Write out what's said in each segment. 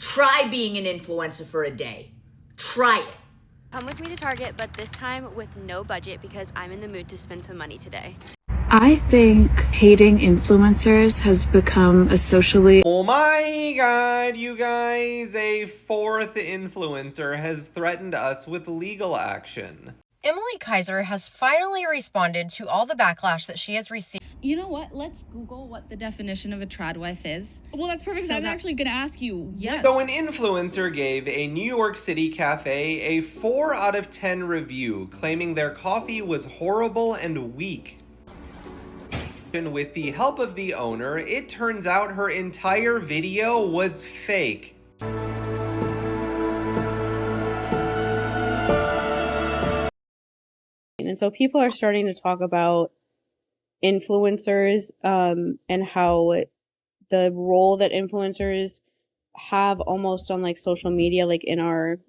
Try being an influencer for a day. Try it. Come with me to Target, but this time with no budget because I'm in the mood to spend some money today. I think hating influencers has become a socially... Oh my god, you guys! A fourth influencer has threatened us with legal action. Emily Kaiser has finally responded to all the backlash that she has received. You know what? Let's Google what the definition of a trad wife is. Well, that's perfect. So I was actually going to ask you. Yeah. So an influencer gave a New York City cafe a 4 out of 10 review, claiming their coffee was horrible and weak. With the help of the owner, it turns out her entire video was fake. And so people are starting to talk about influencers and how the role that influencers have almost on like social media, like in our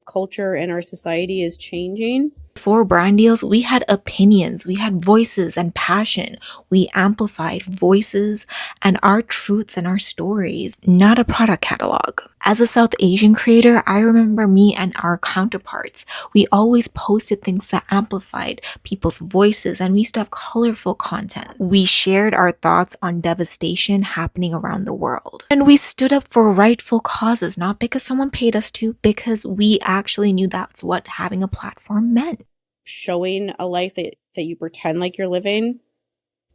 culture and our society, is changing. Before brand deals, we had opinions, we had voices and passion. We amplified voices and our truths and our stories, not a product catalog. As a South Asian creator, I remember me and our counterparts. We always posted things that amplified people's voices, and we used to have colorful content. We shared our thoughts on devastation happening around the world. And we stood up for rightful causes, not because someone paid us to, because we actually knew that's what having a platform meant. Showing a life that you pretend like you're living,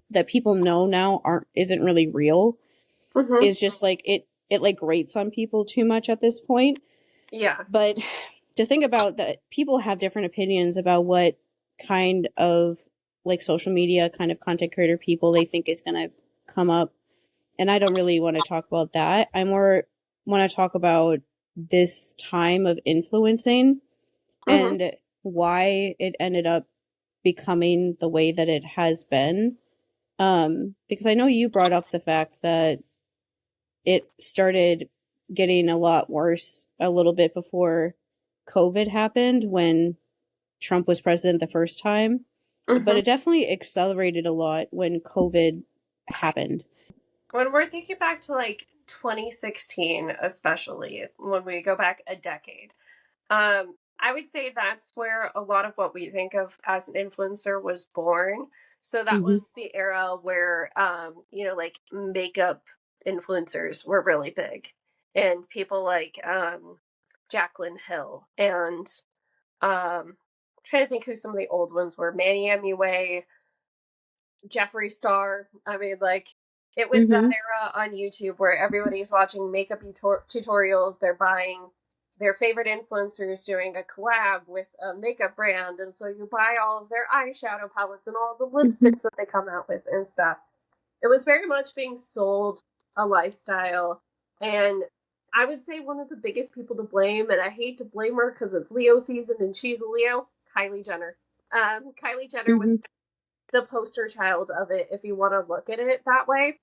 that people know now isn't really real, is just like it like grates on people too much at this point. Yeah. But to think about that, people have different opinions about what kind of like social media kind of content creator people they think is going to come up. And I don't really want to talk about that. I more want to talk about this time of influencing and why it ended up becoming the way that it has been. Because I know you brought up the fact that it started getting a lot worse a little bit before COVID happened, when Trump was president the first time. But it definitely accelerated a lot when COVID happened. When we're thinking back to like 2016, especially when we go back a decade, I would say that's where a lot of what we think of as an influencer was born. So that was the era where, like makeup influencers were really big, and people like Jaclyn Hill and trying to think who some of the old ones were. Manny MUA, Jeffree Star. I mean, like, it was that era on YouTube where everybody's watching makeup tutorials. They're buying their favorite influencers doing a collab with a makeup brand, and so you buy all of their eyeshadow palettes and all the lipsticks that they come out with and stuff. It was very much being sold a lifestyle, and I would say one of the biggest people to blame, and I hate to blame her because it's Leo season and she's a Leo, Kylie Jenner. Kylie Jenner was the poster child of it, if you want to look at it that way,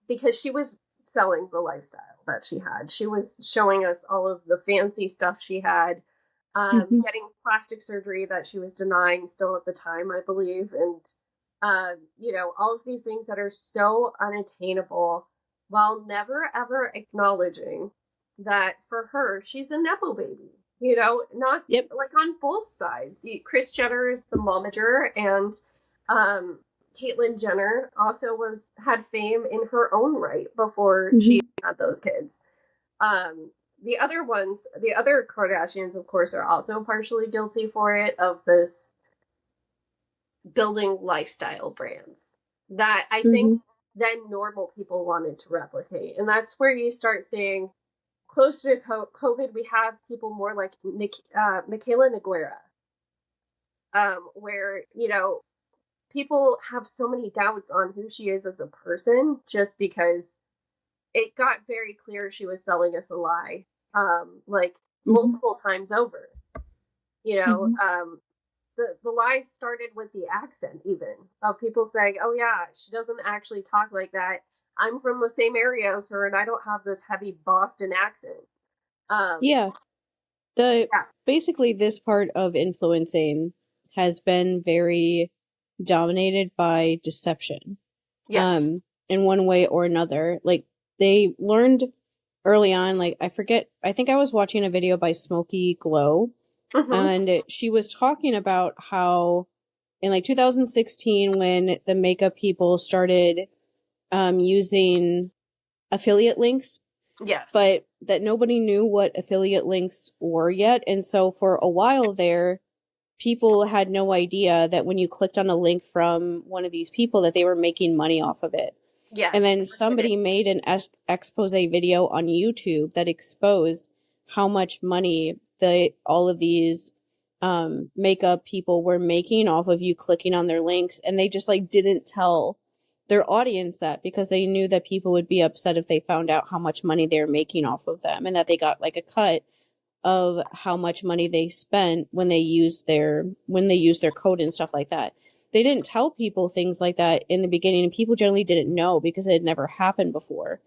because she was selling the lifestyle that she had. She was showing us all of the fancy stuff she had, getting plastic surgery that she was denying still at the time, I believe, and all of these things that are so unattainable, while never ever acknowledging that for her, she's a nepo baby. Not like on both sides. Kris Jenner is the momager, and Caitlyn Jenner also had fame in her own right before she had those kids. The other Kardashians, of course, are also partially guilty for it, of this building lifestyle brands that I think then normal people wanted to replicate. And that's where you start seeing, close to COVID, we have people more like Michaela Noguera, where, people have so many doubts on who she is as a person, just because it got very clear she was selling us a lie, multiple times over. The lie started with the accent, even, of people saying, oh yeah, she doesn't actually talk like that. I'm from the same area as her, and I don't have this heavy Boston accent. Basically this part of influencing has been very dominated by deception. Yes. In one way or another. Like, they learned early on, like, I think I was watching a video by Smokey Glow, and she was talking about how in like 2016, when the makeup people started using affiliate links, Yes. but that nobody knew what affiliate links were yet. And so for a while there, people had no idea that when you clicked on a link from one of these people that they were making money off of it. Yes. And then somebody made an expose video on YouTube that exposed how much money all of these makeup people were making off of you clicking on their links. And they just like didn't tell their audience that, because they knew that people would be upset if they found out how much money they were making off of them, and that they got like a cut of how much money they spent when they used their code and stuff like that. They didn't tell people things like that in the beginning, and people generally didn't know because it had never happened before.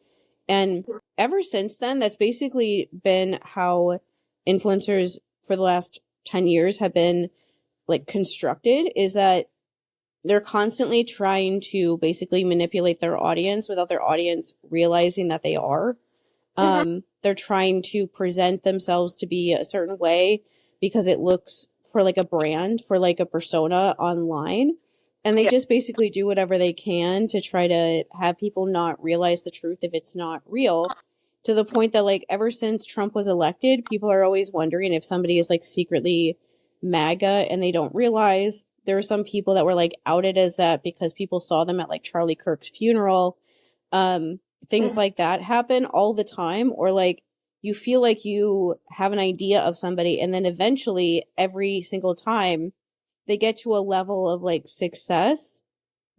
And ever since then, that's basically been how influencers for the last 10 years have been like constructed, is that they're constantly trying to basically manipulate their audience without their audience realizing that they are. They're trying to present themselves to be a certain way because it looks for like a brand, for like a persona online. And they just basically do whatever they can to try to have people not realize the truth if it's not real, to the point that like ever since Trump was elected, people are always wondering if somebody is like secretly MAGA and they don't realize. There were some people that were like outed as that because people saw them at like Charlie Kirk's funeral. Things like that happen all the time. Or like you feel like you have an idea of somebody, and then eventually every single time they get to a level of like success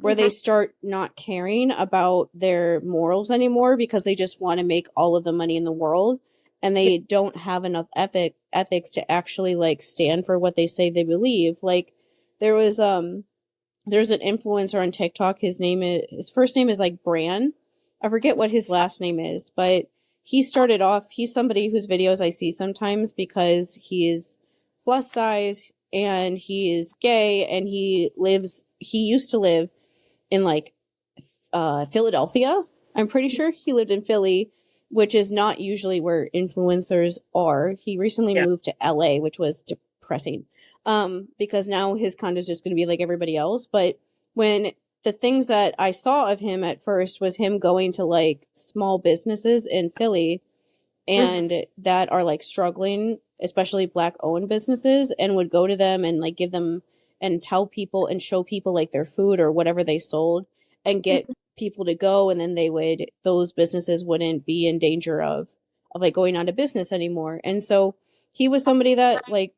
where they start not caring about their morals anymore because they just want to make all of the money in the world, and they don't have enough ethics to actually like stand for what they say they believe. Like there's an influencer on TikTok. His first name is like Bran. I forget what his last name is, but he started off, he's somebody whose videos I see sometimes because he is plus size and he is gay, and he used to live in like Philadelphia. I'm pretty sure he lived in Philly, which is not usually where influencers are. He recently moved to LA, which was depressing. Because now his content is just going to be like everybody else. But when the things that I saw of him at first was him going to like small businesses in Philly and that are like struggling, especially Black owned businesses, and would go to them and like give them and tell people and show people like their food or whatever they sold and get people to go. And then those businesses wouldn't be in danger of like going out of business anymore. And so he was somebody that like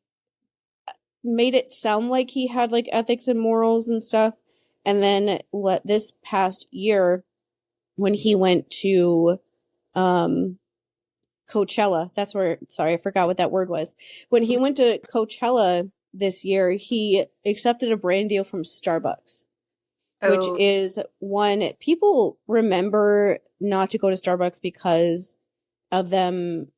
made it sound like he had like ethics and morals and stuff. And then this past year when he went to Coachella, I forgot what that word was. When he went to Coachella this year, he accepted a brand deal from Starbucks, which is one people remember not to go to Starbucks because of them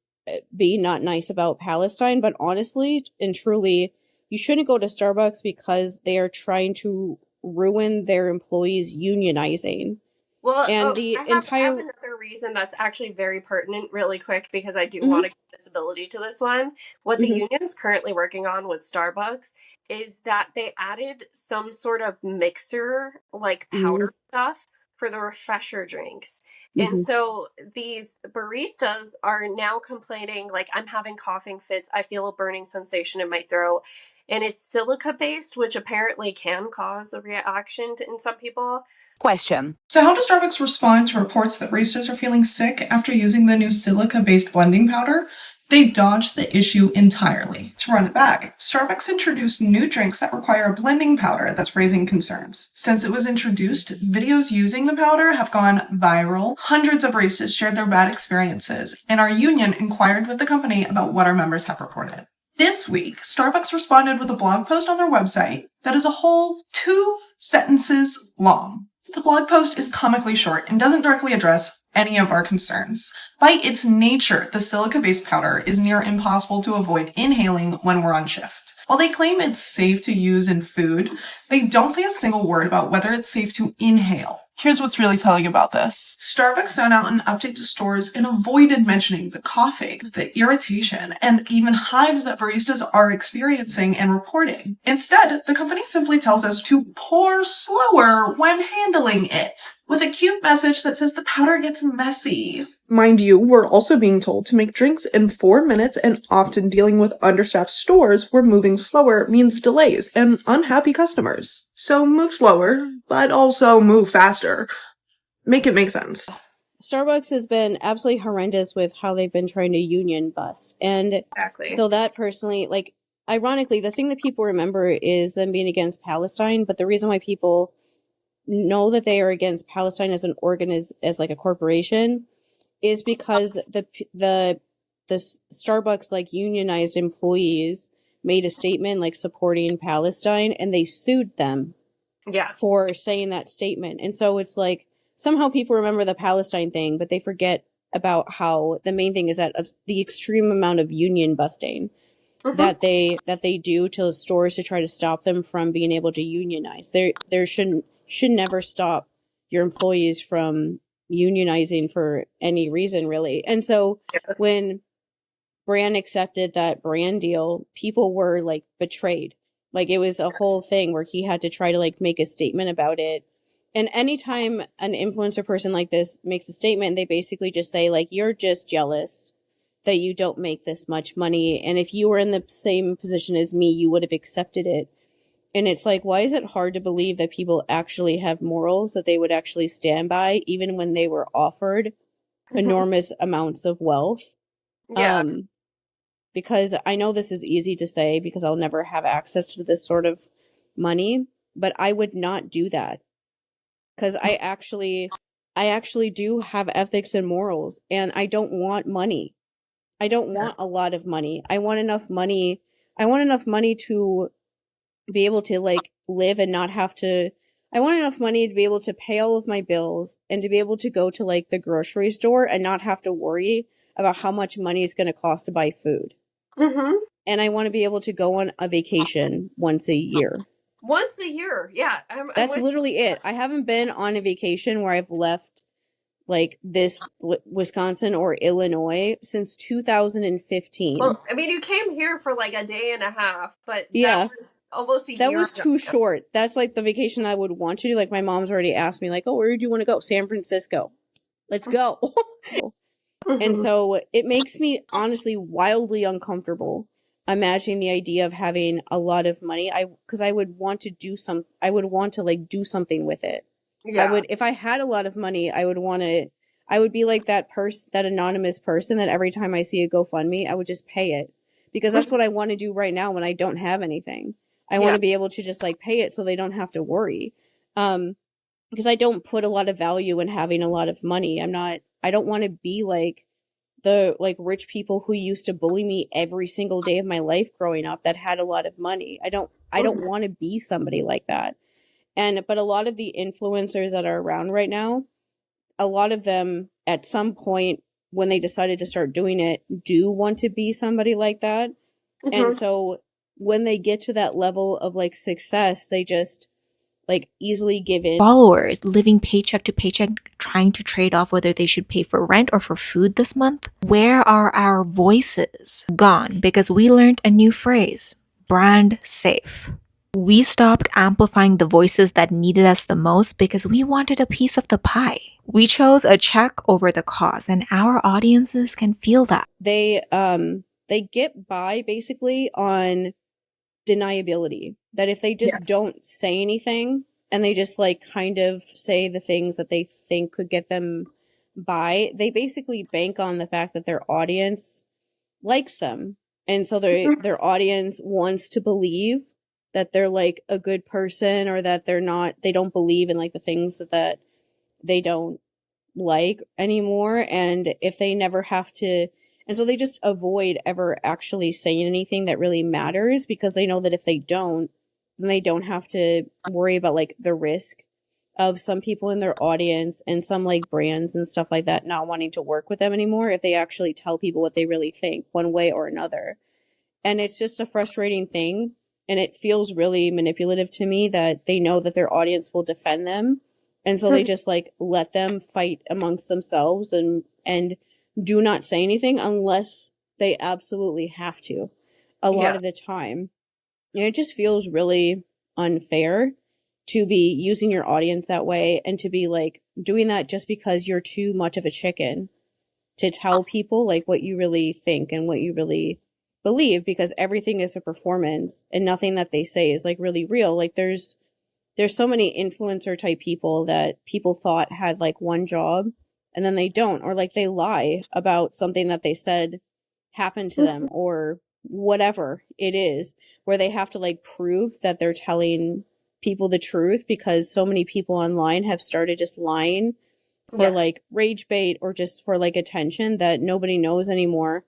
being not nice about Palestine. But honestly and truly, you shouldn't go to Starbucks because they are trying to ruin their employees unionizing. Well, and I have another reason that's actually very pertinent really quick, because I do want to give visibility to this one. What the union is currently working on with Starbucks is that they added some sort of mixer, like powder stuff for the refresher drinks. And so these baristas are now complaining, like, I'm having coughing fits. I feel a burning sensation in my throat. And it's silica based, which apparently can cause a reaction in some people. Question. So how does Starbucks respond to reports that baristas are feeling sick after using the new silica-based blending powder? They dodged the issue entirely. To run it back, Starbucks introduced new drinks that require a blending powder that's raising concerns. Since it was introduced, videos using the powder have gone viral. Hundreds of baristas shared their bad experiences, and our union inquired with the company about what our members have reported. This week, Starbucks responded with a blog post on their website that is a whole 2 sentences long. The blog post is comically short and doesn't directly address any of our concerns. By its nature, the silica-based powder is near impossible to avoid inhaling when we're on shift. While they claim it's safe to use in food, they don't say a single word about whether it's safe to inhale. Here's what's really telling about this. Starbucks sent out an update to stores and avoided mentioning the coughing, the irritation, and even hives that baristas are experiencing and reporting. Instead, the company simply tells us to pour slower when handling it, with a cute message that says the powder gets messy. Mind you, we're also being told to make drinks in 4 minutes, and often dealing with understaffed stores where moving slower means delays and unhappy customers. So move slower, but also move faster. Make it make sense. Starbucks has been absolutely horrendous with how they've been trying to union bust. And Exactly. so that personally, like, ironically, the thing that people remember is them being against Palestine, but the reason why people know that they are against Palestine as an as like a corporation is because the Starbucks like unionized employees made a statement like supporting Palestine, and they sued them for saying that statement. And so it's like somehow people remember the Palestine thing, but they forget about how the main thing is that of the extreme amount of union busting that they do to stores to try to stop them from being able to unionize. There should never stop your employees from unionizing for any reason, really. And so when Bran accepted that brand deal, people were like betrayed. Like it was a whole thing where he had to try to like make a statement about it. And anytime an influencer person like this makes a statement, they basically just say like, you're just jealous that you don't make this much money. And if you were in the same position as me, you would have accepted it. And it's like, why is it hard to believe that people actually have morals that they would actually stand by, even when they were offered enormous amounts of wealth? Because I know this is easy to say because I'll never have access to this sort of money, but I would not do that. Because I actually do have ethics and morals, and I don't want money. I don't want a lot of money. I want enough money to be able to like live and not have to. I want enough money to be able to pay all of my bills and to be able to go to like the grocery store and not have to worry about how much money it's going to cost to buy food. And I want to be able to go on a vacation once a year. Once a year, yeah. That's literally it. I haven't been on a vacation where I've left like this Wisconsin or Illinois since 2015. Well, I mean, you came here for like a day and a half, but that was almost a year. That was too short. That's like the vacation I would want to do. Like my mom's already asked me like, oh, where do you want to go? San Francisco. Let's go. And so it makes me honestly wildly uncomfortable imagining the idea of having a lot of money. Because I would want to do I would want to like do something with it. Yeah. If I had a lot of money, I would be like that anonymous person that every time I see a GoFundMe, I would just pay it, because that's what I want to do right now when I don't have anything. I want to be able to just like pay it so they don't have to worry. Because I don't put a lot of value in having a lot of money. I don't want to be like the like rich people who used to bully me every single day of my life growing up that had a lot of money. I don't want to be somebody like that. But a lot of the influencers that are around right now, a lot of them at some point when they decided to start doing it do want to be somebody like that. And so when they get to that level of like success, they just like easily give in. Followers living paycheck to paycheck, trying to trade off whether they should pay for rent or for food this month. Where are our voices? Gone, because we learned a new phrase, brand safe. We stopped amplifying the voices that needed us the most because we wanted a piece of the pie. We chose a check over the cause, and our audiences can feel that. They get by basically on deniability. That if they just don't say anything and they just like kind of say the things that they think could get them by, they basically bank on the fact that their audience likes them. And so their audience wants to believe that they're like a good person, or that they don't believe in like the things that they don't like anymore. And if they never have to, and so they just avoid ever actually saying anything that really matters, because they know that if they don't, then they don't have to worry about like the risk of some people in their audience and some like brands and stuff like that not wanting to work with them anymore if they actually tell people what they really think one way or another. And it's just a frustrating thing. And it feels really manipulative to me that they know that their audience will defend them. And so they just like let them fight amongst themselves and do not say anything unless they absolutely have to a lot of the time. And it just feels really unfair to be using your audience that way and to be like doing that just because you're too much of a chicken to tell people like what you really think and what you really believe, because everything is a performance and nothing that they say is like really real. Like there's so many influencer type people that people thought had like one job and then they don't, or like they lie about something that they said happened to them or whatever it is, where they have to like prove that they're telling people the truth because so many people online have started just lying for like rage bait or just for like attention, that nobody knows anymore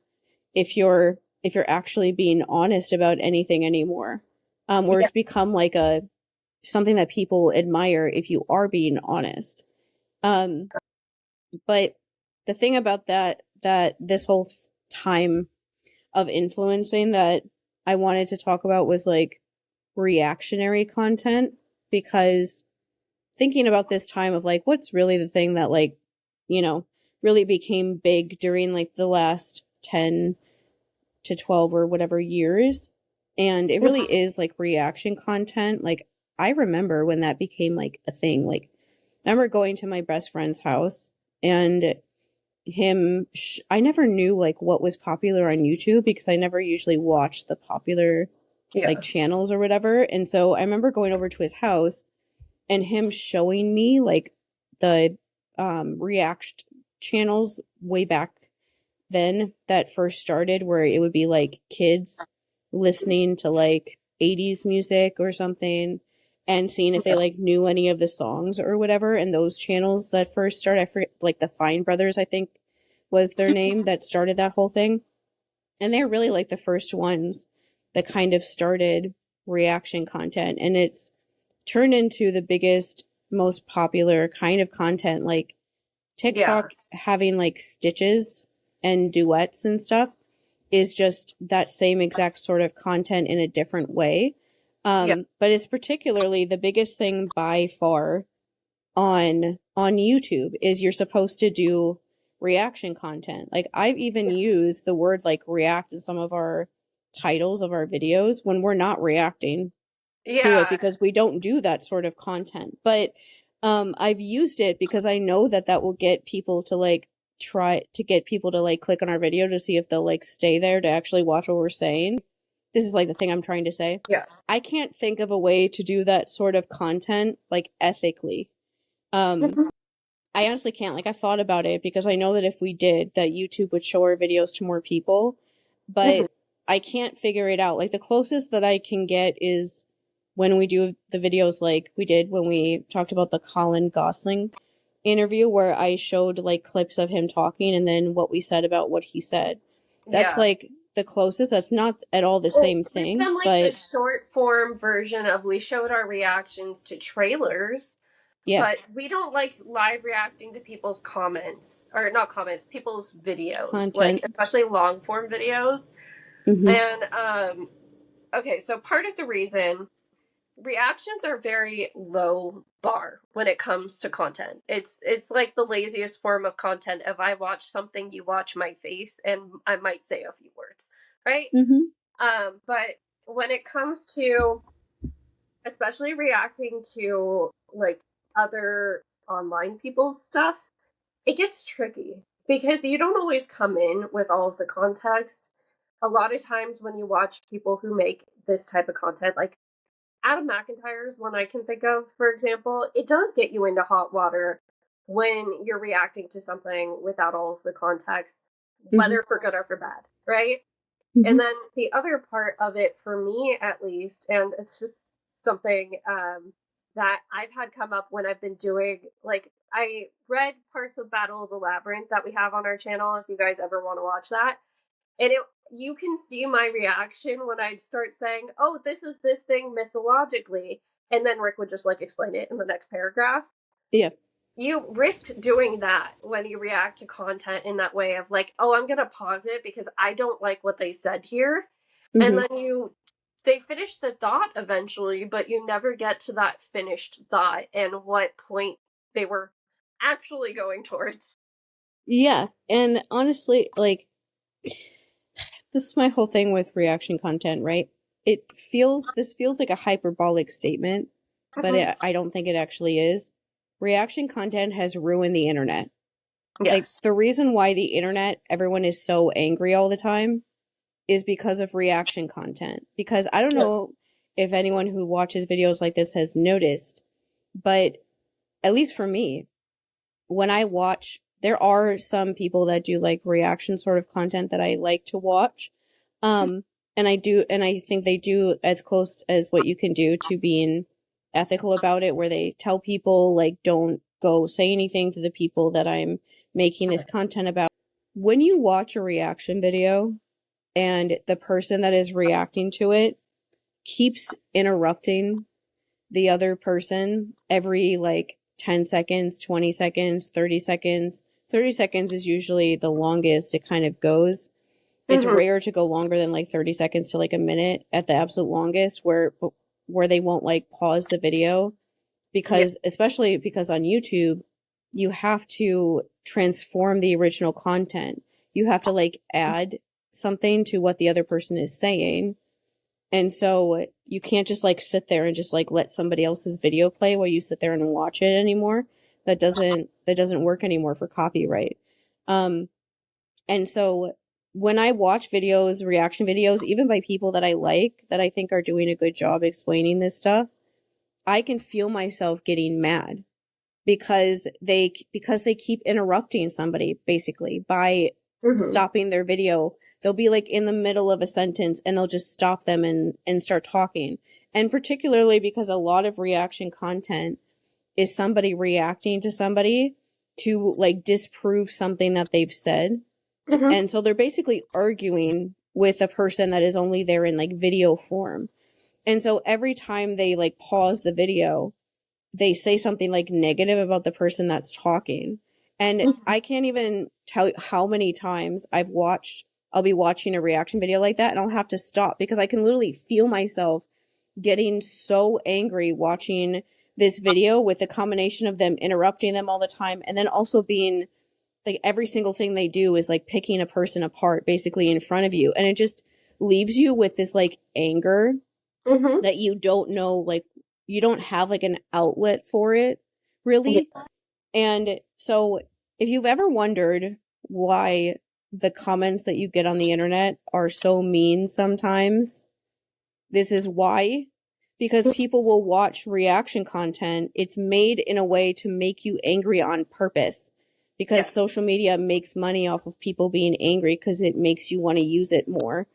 if you're actually being honest about anything anymore. Where it's become like something that people admire if you are being honest. But the thing about that this whole time of influencing that I wanted to talk about was like reactionary content, because thinking about this time of like what's really the thing that like, you know, really became big during like the last 10 to 12 or whatever years, and it really is like reaction content. Like I remember when that became like a thing. Like I remember going to my best friend's house and I never knew like what was popular on YouTube because I never usually watched the popular like channels or whatever. And so I remember going over to his house and him showing me like the react channels way back then that first started, where it would be like kids listening to like 80s music or something and seeing if they like knew any of the songs or whatever. And those channels that first started, I forget, like the Fine Brothers, I think was their name, that started that whole thing. And they're really like the first ones that kind of started reaction content. And it's turned into the biggest, most popular kind of content. Like TikTok having like stitches and duets and stuff is just that same exact sort of content in a different way. But it's particularly the biggest thing by far on YouTube is you're supposed to do reaction content. Like I've even used the word like react in some of our titles of our videos when we're not reacting to it, because we don't do that sort of content. But I've used it because I know that will get people to like try to get people to like click on our video to see if they'll like stay there to actually watch what we're saying. This is like the thing I'm trying to say. I can't think of a way to do that sort of content like ethically. I honestly can't. Like I thought about it because I know that if we did, that YouTube would show our videos to more people, but I can't figure it out. Like the closest that I can get is when we do the videos like we did when we talked about the Colin Gosling interview, where I showed like clips of him talking and then what we said about what he said. That's like the closest. That's not at all the same thing. We've done like the short form version of, we showed our reactions to trailers. But we don't like live reacting to people's comments, or not comments, people's videos, content. Like especially long form videos. And okay, so part of the reason reactions are very low bar when it comes to content. It's like the laziest form of content. If I watch something, you watch my face and I might say a few words, right? But when it comes to especially reacting to like other online people's stuff, it gets tricky because you don't always come in with all of the context. A lot of times when you watch people who make this type of content, like Adam McIntyre's one I can think of, for example, it does get you into hot water when you're reacting to something without all of the context, whether for good or for bad, right? And then the other part of it, for me at least, and it's just something that I've had come up when I've been doing, like, I read parts of Battle of the Labyrinth that we have on our channel, if you guys ever want to watch that. And you can see my reaction when I'd start saying, oh, this is this thing mythologically. And then Rick would just, like, explain it in the next paragraph. You risk doing that when you react to content in that way of, like, oh, I'm going to pause it because I don't like what they said here. and then they finish the thought eventually, but you never get to that finished thought and what point they were actually going towards. Yeah, and honestly, like, this is my whole thing with reaction content, right? This feels like a hyperbolic statement, but I don't think it actually is. Reaction content has ruined the internet. Yes. Like, the reason why the internet, everyone is so angry all the time is because of reaction content. Because I don't know if anyone who watches videos like this has noticed, but at least for me, when I watch, there are some people that do like reaction sort of content that I like to watch. And I think they do as close as what you can do to being ethical about it, where they tell people like, don't go say anything to the people that I'm making this content about. When you watch a reaction video and the person that is reacting to it keeps interrupting the other person every like 10 seconds, 20 seconds, 30 seconds. 30 seconds is usually the longest it kind of goes. It's rare to go longer than like 30 seconds to like a minute at the absolute longest where they won't like pause the video because especially because on YouTube, you have to transform the original content. You have to like add something to what the other person is saying. And so you can't just like sit there and just like let somebody else's video play while you sit there and watch it anymore. That doesn't work anymore for copyright. And so when I watch videos, reaction videos, even by people that I like, that I think are doing a good job explaining this stuff, I can feel myself getting mad because they keep interrupting somebody basically by stopping their video. They'll be like in the middle of a sentence and they'll just stop them and start talking. And particularly because a lot of reaction content is somebody reacting to somebody to like disprove something that they've said. And so they're basically arguing with a person that is only there in like video form. And so every time they like pause the video, they say something like negative about the person that's talking. And I can't even tell you how many times I'll be watching a reaction video like that and I'll have to stop because I can literally feel myself getting so angry watching this video with the combination of them interrupting them all the time and then also being like every single thing they do is like picking a person apart basically in front of you. And it just leaves you with this like anger that you don't know, like you don't have like an outlet for it really. And so if you've ever wondered why the comments that you get on the internet are so mean sometimes, this is why. Because people will watch reaction content. It's made in a way to make you angry on purpose. Because social media makes money off of people being angry because it makes you want to use it more.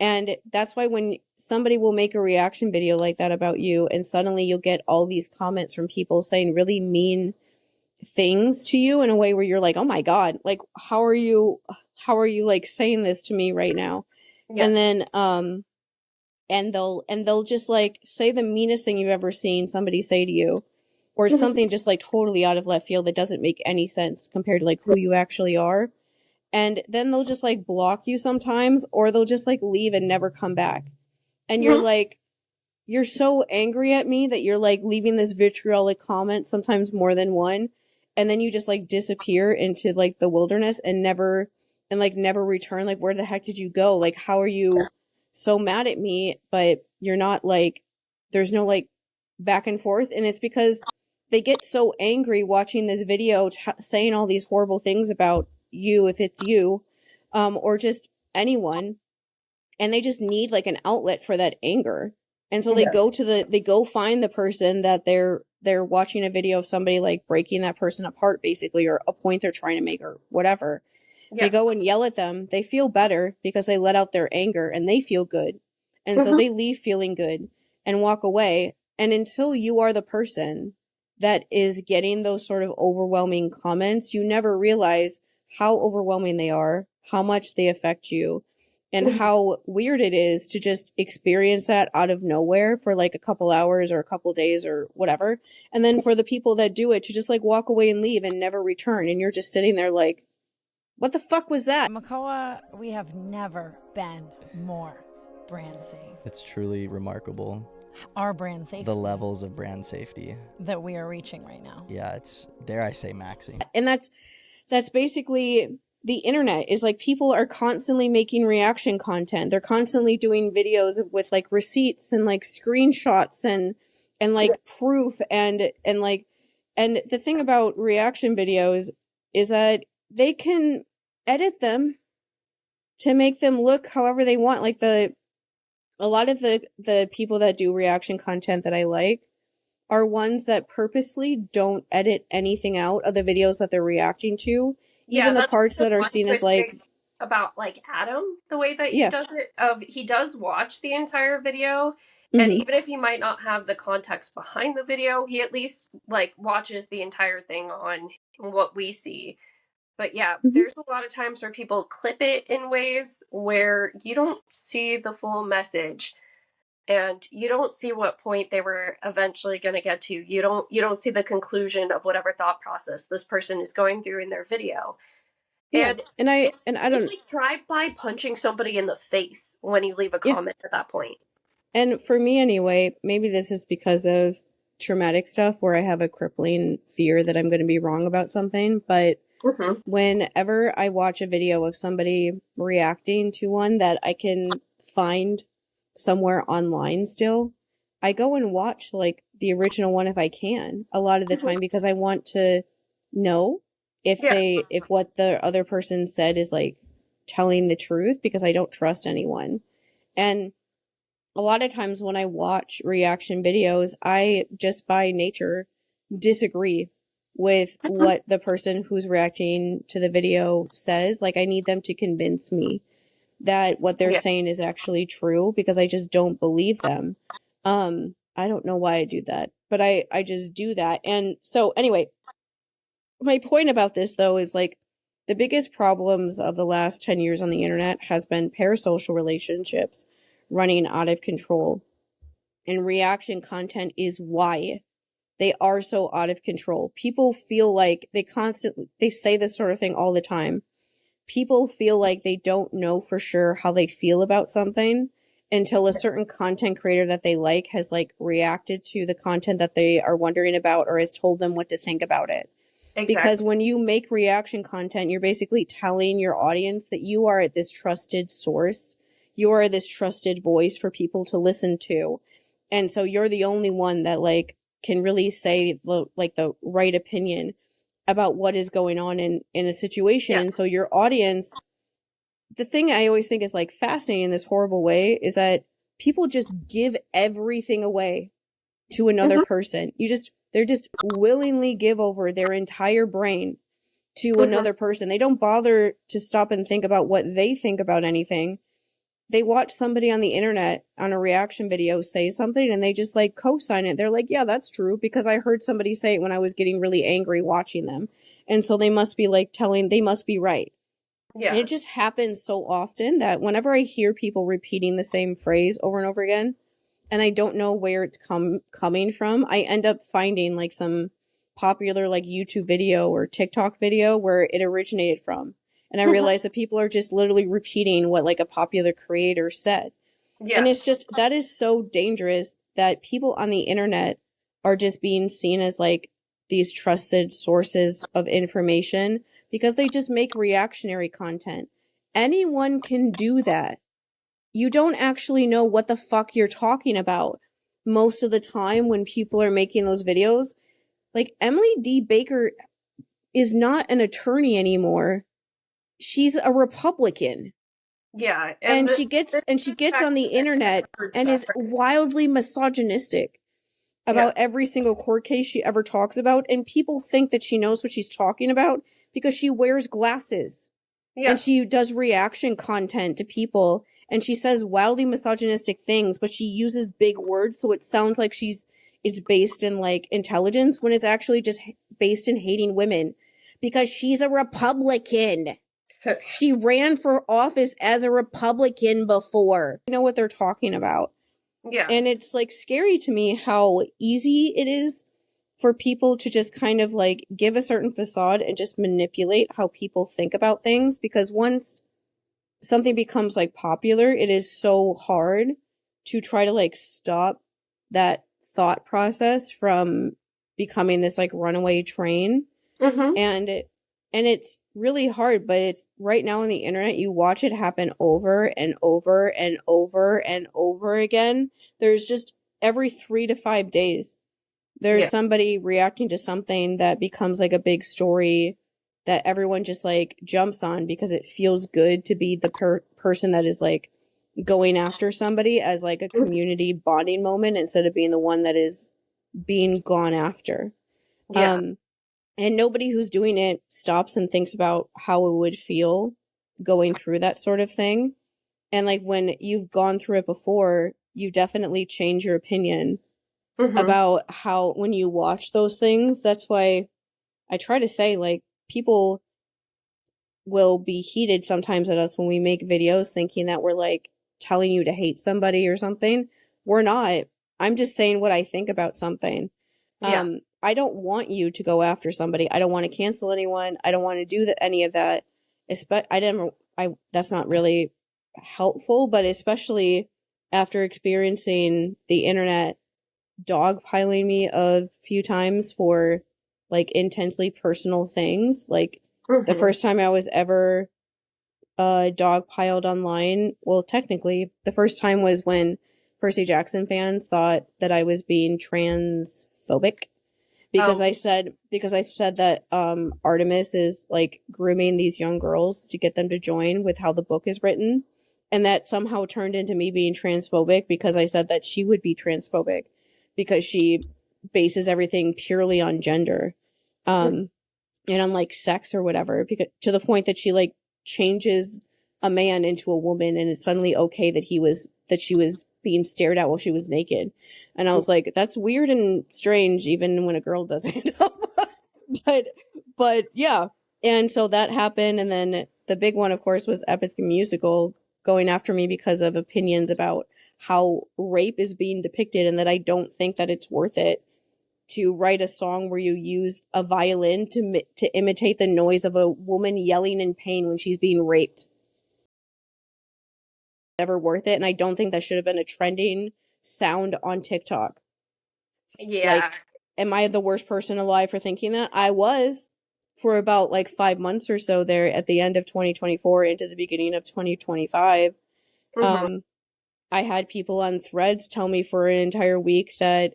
And that's why when somebody will make a reaction video like that about you and suddenly you'll get all these comments from people saying really mean things to you in a way where you're like, oh my God, like, how are you like saying this to me right now? And then, and they'll just like say the meanest thing you've ever seen somebody say to you. Or something just like totally out of left field that doesn't make any sense compared to like who you actually are. And then they'll just like block you sometimes, or they'll just like leave and never come back. And you're like, you're so angry at me that you're like leaving this vitriolic comment, sometimes more than one. And then you just like disappear into like the wilderness and never return. Like, where the heck did you go? Like, how are you so mad at me? But you're not like, there's no like back and forth. And it's because they get so angry watching this video saying all these horrible things about you, if it's you, or just anyone, and they just need like an outlet for that anger. And so they go find the person that they're watching a video of somebody like breaking that person apart basically, or a point they're trying to make or whatever. They go and yell at them. They feel better because they let out their anger and they feel good. And so they leave feeling good and walk away. And until you are the person that is getting those sort of overwhelming comments, you never realize how overwhelming they are, how much they affect you, and how weird it is to just experience that out of nowhere for like a couple hours or a couple days or whatever. And then for the people that do it to just like walk away and leave and never return. And you're just sitting there like, what the fuck was that? Makoa, we have never been more brand safe. It's truly remarkable. Our brand safety. The levels of brand safety that we are reaching right now. Yeah, it's, dare I say, maxing. And that's basically the internet, is like people are constantly making reaction content. They're constantly doing videos with like receipts and like screenshots and like proof and the thing about reaction videos is that they can edit them to make them look however they want. Like a lot of the people that do reaction content that I like are ones that purposely don't edit anything out of the videos that they're reacting to. Even the parts that are seen as like about like Adam, the way that he does it, he does watch the entire video, and even if he might not have the context behind the video, he at least like watches the entire thing on what we see. But yeah, there's a lot of times where people clip it in ways where you don't see the full message. And you don't see what point they were eventually going to get to. You don't see the conclusion of whatever thought process this person is going through in their video. Yeah, and I don't. It's like drive-by punching somebody in the face when you leave a comment at that point. And for me anyway, maybe this is because of traumatic stuff where I have a crippling fear that I'm going to be wrong about something. But whenever I watch a video of somebody reacting to one that I can find somewhere online still, I go and watch like the original one if I can a lot of the time, because I want to know if what the other person said is like telling the truth, because I don't trust anyone. And a lot of times when I watch reaction videos, I just by nature disagree with what the person who's reacting to the video says. Like I need them to convince me that what they're saying is actually true, because I just don't believe them. I don't know why I do that, but I just do that. And so anyway, my point about this though is like the biggest problems of the last 10 years on the internet has been parasocial relationships running out of control. And reaction content is why they are so out of control. People feel like they say this sort of thing all the time. People feel like they don't know for sure how they feel about something until a certain content creator that they like has like reacted to the content that they are wondering about or has told them what to think about it. Exactly. Because when you make reaction content, you're basically telling your audience that you are this trusted source. You are this trusted voice for people to listen to. And so you're the only one that like can really say the right opinion about what is going on in a situation. And so your audience, the thing I always think is like fascinating in this horrible way is that people just give everything away to another person. They're just willingly give over their entire brain to another person. They don't bother to stop and think about what they think about anything. They watch somebody on the internet on a reaction video say something and they just like co-sign it. They're like, yeah, that's true because I heard somebody say it when I was getting really angry watching them. And so they must be like they must be right. Yeah. And it just happens so often that whenever I hear people repeating the same phrase over and over again, and I don't know where it's coming from, I end up finding like some popular like YouTube video or TikTok video where it originated from. And I realized that people are just literally repeating what like a popular creator said. Yeah. And it's just, that is so dangerous that people on the internet are just being seen as like these trusted sources of information because they just make reactionary content. Anyone can do that. You don't actually know what the fuck you're talking about most of the time when people are making those videos. Like Emily D. Baker is not an attorney anymore. She's a Republican. Yeah. And she gets on the internet and is wildly misogynistic about every single court case she ever talks about. And people think that she knows what she's talking about because she wears glasses. Yeah. And she does reaction content to people and she says wildly misogynistic things, but she uses big words. So it sounds like it's based in like intelligence when it's actually just based in hating women because she's a Republican. She ran for office as a Republican before. You know what they're talking about. Yeah. And it's like scary to me how easy it is for people to just kind of like give a certain facade and just manipulate how people think about things. Because once something becomes like popular, it is so hard to try to like stop that thought process from becoming this like runaway train. And it's really hard, but it's right now on the internet, you watch it happen over and over and over and over again. There's just every 3 to 5 days, there's somebody reacting to something that becomes like a big story that everyone just like jumps on because it feels good to be the person that is like going after somebody as like a community bonding moment instead of being the one that is being gone after. And nobody who's doing it stops and thinks about how it would feel going through that sort of thing. And like when you've gone through it before, you definitely change your opinion about how when you watch those things. That's why I try to say, like, people will be heated sometimes at us when we make videos thinking that we're like telling you to hate somebody or something. We're not. I'm just saying what I think about something. I don't want you to go after somebody. I don't want to cancel anyone. I don't want to do any of that. That's not really helpful, but especially after experiencing the internet dogpiling me a few times for like intensely personal things. Like the first time I was ever dogpiled online, well, technically the first time was when Percy Jackson fans thought that I was being transphobic because I said that Artemis is like grooming these young girls to get them to join with how the book is written, and that somehow turned into me being transphobic because I said that she would be transphobic because she bases everything purely on gender and on like sex or whatever, because to the point that she like changes a man into a woman and it's suddenly okay that she was being stared at while she was naked. And I was like, that's weird and strange even when a girl does it. but yeah. And so that happened, and then the big one of course was Epic the Musical going after me because of opinions about how rape is being depicted, and that I don't think that it's worth it to write a song where you use a violin to imitate the noise of a woman yelling in pain when she's being raped. Ever worth it, and I don't think that should have been a trending sound on TikTok. Like, am I the worst person alive for thinking that? I was for about like 5 months or so there at the end of 2024 into the beginning of 2025. I had people on Threads tell me for an entire week that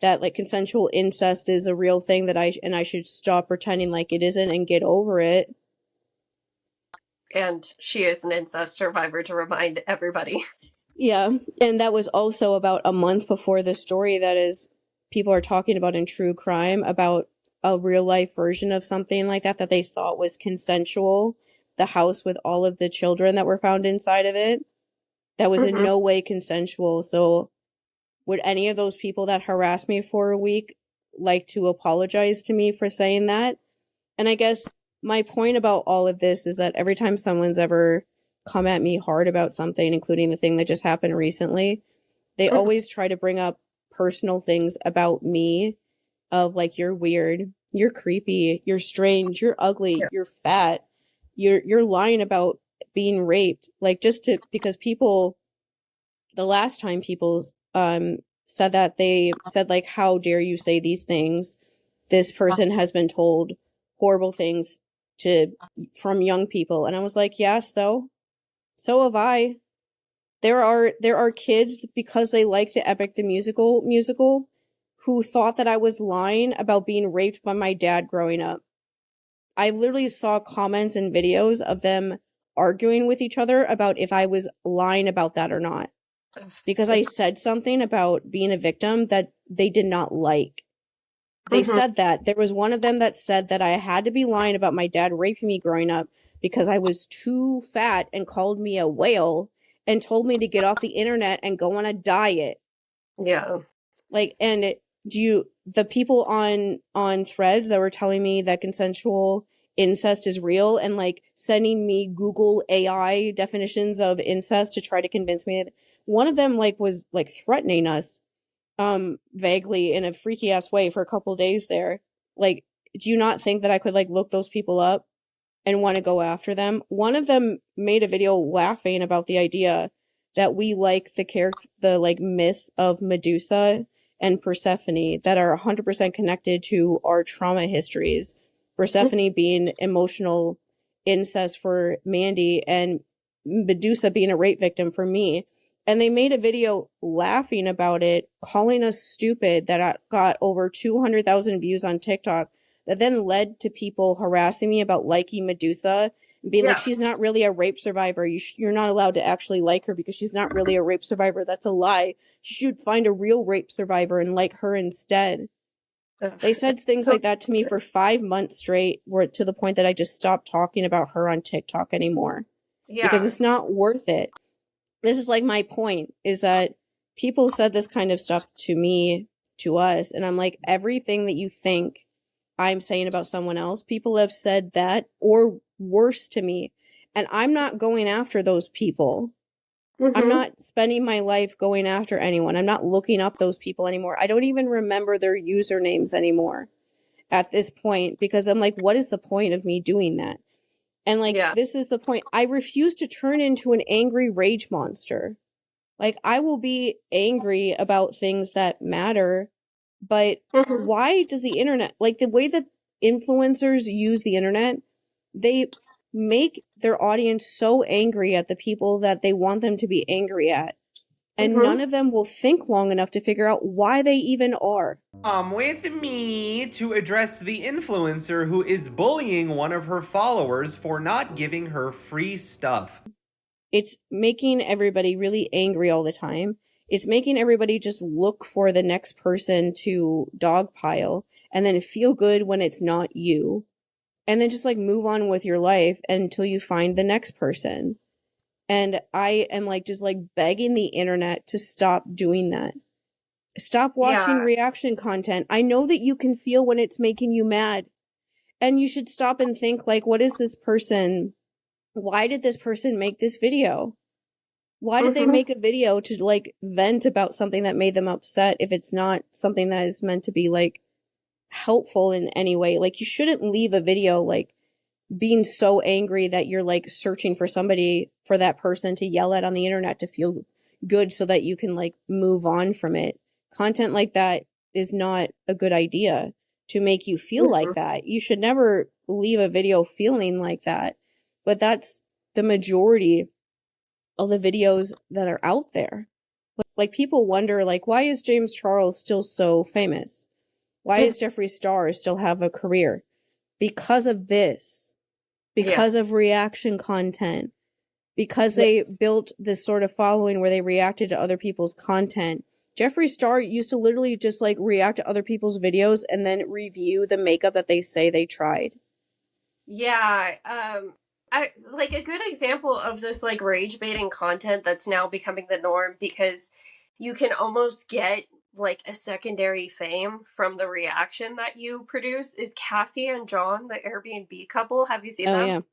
like consensual incest is a real thing that I should stop pretending like it isn't and get over it. And she is an incest survivor, to remind everybody. Yeah, and that was also about a month before the story that is people are talking about in true crime about a real life version of something like that they thought was consensual. The house with all of the children that were found inside of it, that was in no way consensual. So would any of those people that harassed me for a week like to apologize to me for saying that? And I guess my point about all of this is that every time someone's ever come at me hard about something, including the thing that just happened recently, they always try to bring up personal things about me of like, you're weird, you're creepy, you're strange, you're ugly, you're fat, you're lying about being raped. Like, because people, the last time people said that, they said like, how dare you say these things? This person has been told horrible things from young people. And I was like, yeah, so have I. There are kids, because they like the Epic the musical who thought that I was lying about being raped by my dad growing up. I literally saw comments and videos of them arguing with each other about if I was lying about that or not, because I said something about being a victim that they did not like. They said that. There was one of them that said that I had to be lying about my dad raping me growing up because I was too fat, and called me a whale and told me to get off the internet and go on a diet. Yeah. Like, and the people on Threads that were telling me that consensual incest is real and like sending me Google AI definitions of incest to try to convince me, one of them like was like threatening us vaguely in a freaky ass way for a couple of days there. Like, do you not think that I could like look those people up and want to go after them. One of them made a video laughing about the idea that we like the like myths of Medusa and Persephone that are 100% connected to our trauma histories. Persephone being emotional incest for Mandy and Medusa being a rape victim for me. And they made a video laughing about it, calling us stupid, that got over 200,000 views on TikTok, that then led to people harassing me about liking Medusa and being like, she's not really a rape survivor. You're not allowed to actually like her because she's not really a rape survivor. That's a lie. You should find a real rape survivor and like her instead. They said things like that to me for 5 months straight, to the point that I just stopped talking about her on TikTok anymore. Because it's not worth it. This is like my point, is that people said this kind of stuff to me, to us, and I'm like, everything that you think I'm saying about someone else, people have said that or worse to me, and I'm not going after those people. I'm not spending my life going after anyone. I'm not looking up those people anymore. I don't even remember their usernames anymore at this point, because I'm like, what is the point of me doing that? And like, this is the point. I refuse to turn into an angry rage monster. Like, I will be angry about things that matter, but why does the internet, like the way that influencers use the internet, they make their audience so angry at the people that they want them to be angry at. And none of them will think long enough to figure out why they even are. With me to address the influencer who is bullying one of her followers for not giving her free stuff. It's making everybody really angry all the time. It's making everybody just look for the next person to dogpile and then feel good when it's not you. And then just like move on with your life until you find the next person. And I am like just like begging the internet to stop doing that. Stop watching reaction content. I know that you can feel when it's making you mad. And you should stop and think like, what is this person? Why did this person make this video? Why did they make a video to like vent about something that made them upset if it's not something that is meant to be like helpful in any way? Like, you shouldn't leave a video like being so angry that you're like searching for somebody, for that person to yell at on the internet to feel good so that you can like move on from it. Content like that is not a good idea to make you feel like that. You should never leave a video feeling like that. But that's the majority of the videos that are out there. Like, people wonder, like, why is James Charles still so famous? Why does Jeffree Star still have a career? Because of this. Because of reaction content. Because they built this sort of following where they reacted to other people's content. Jeffree Star used to literally just like react to other people's videos and then review the makeup that they say they tried. I like a good example of this like rage baiting content that's now becoming the norm, because you can almost get like a secondary fame from the reaction that you produce, is Cassie and John, the Airbnb couple. Have you seen them?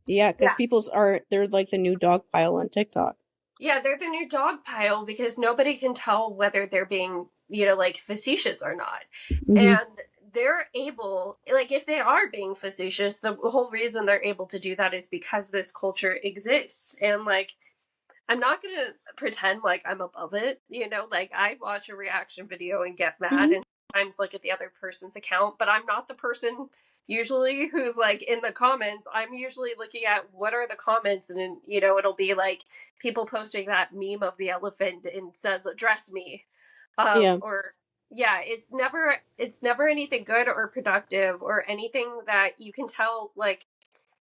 Yeah, because they're like the new dog pile on TikTok. Yeah, they're the new dog pile because nobody can tell whether they're being, like facetious or not. And they're able, like, if they are being facetious, the whole reason they're able to do that is because this culture exists. And like, I'm not going to pretend like I'm above it, like I watch a reaction video and get mad and sometimes look at the other person's account, but I'm not the person usually who's like in the comments. I'm usually looking at what are the comments, and it'll be like people posting that meme of the elephant and says, address me. Or it's never anything good or productive or anything that you can tell, like,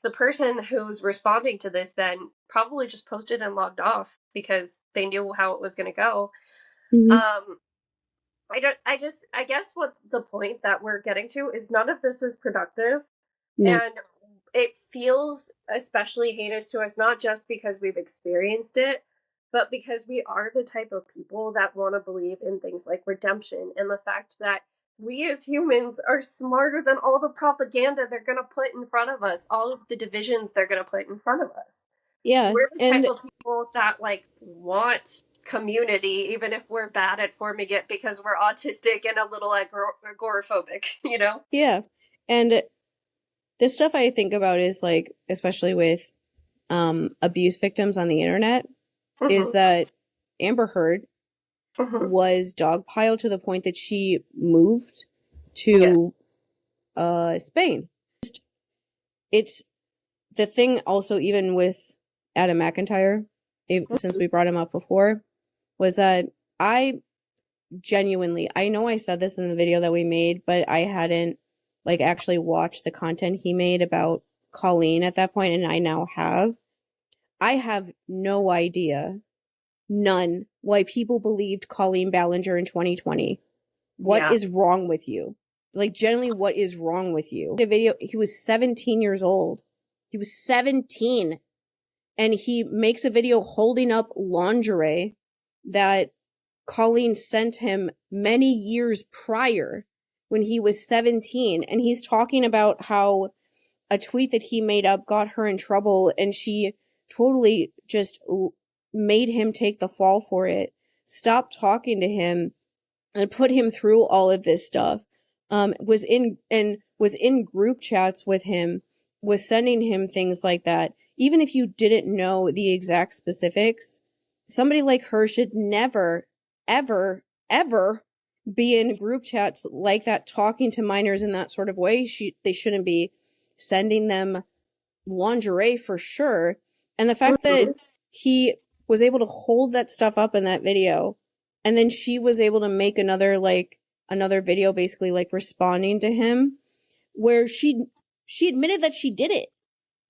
the person who's responding to this then probably just posted and logged off because they knew how it was going to go. I guess what the point that we're getting to is none of this is productive. And it feels especially heinous to us, not just because we've experienced it, but because we are the type of people that want to believe in things like redemption and the fact that we as humans are smarter than all the propaganda they're going to put in front of us, all of the divisions they're going to put in front of us. Yeah. We're the type of people that like want community, even if we're bad at forming it because we're autistic and a little agoraphobic, Yeah. And this stuff I think about is like, especially with abuse victims on the internet, is that Amber Heard was dogpiled to the point that she moved to Spain. It's the thing also, even with Adam McIntyre, since we brought him up before, was that I genuinely, I know I said this in the video that we made, but I hadn't like actually watched the content he made about Colleen at that point, and I now have. I have no idea, none, why people believed Colleen Ballinger in 2020. What is wrong with you? Like, generally, what is wrong with you? The video, he was 17 years old. He was 17. And he makes a video holding up lingerie that Colleen sent him many years prior when he was 17. And he's talking about how a tweet that he made up got her in trouble, and she totally just made him take the fall for it, stopped talking to him, and put him through all of this stuff. Was in group chats with him, was sending him things like that. Even if you didn't know the exact specifics, somebody like her should never, ever, ever be in group chats like that, talking to minors in that sort of way. They shouldn't be sending them lingerie for sure. And the fact that he was able to hold that stuff up in that video, and then she was able to make another video basically like responding to him, where she admitted that she did it.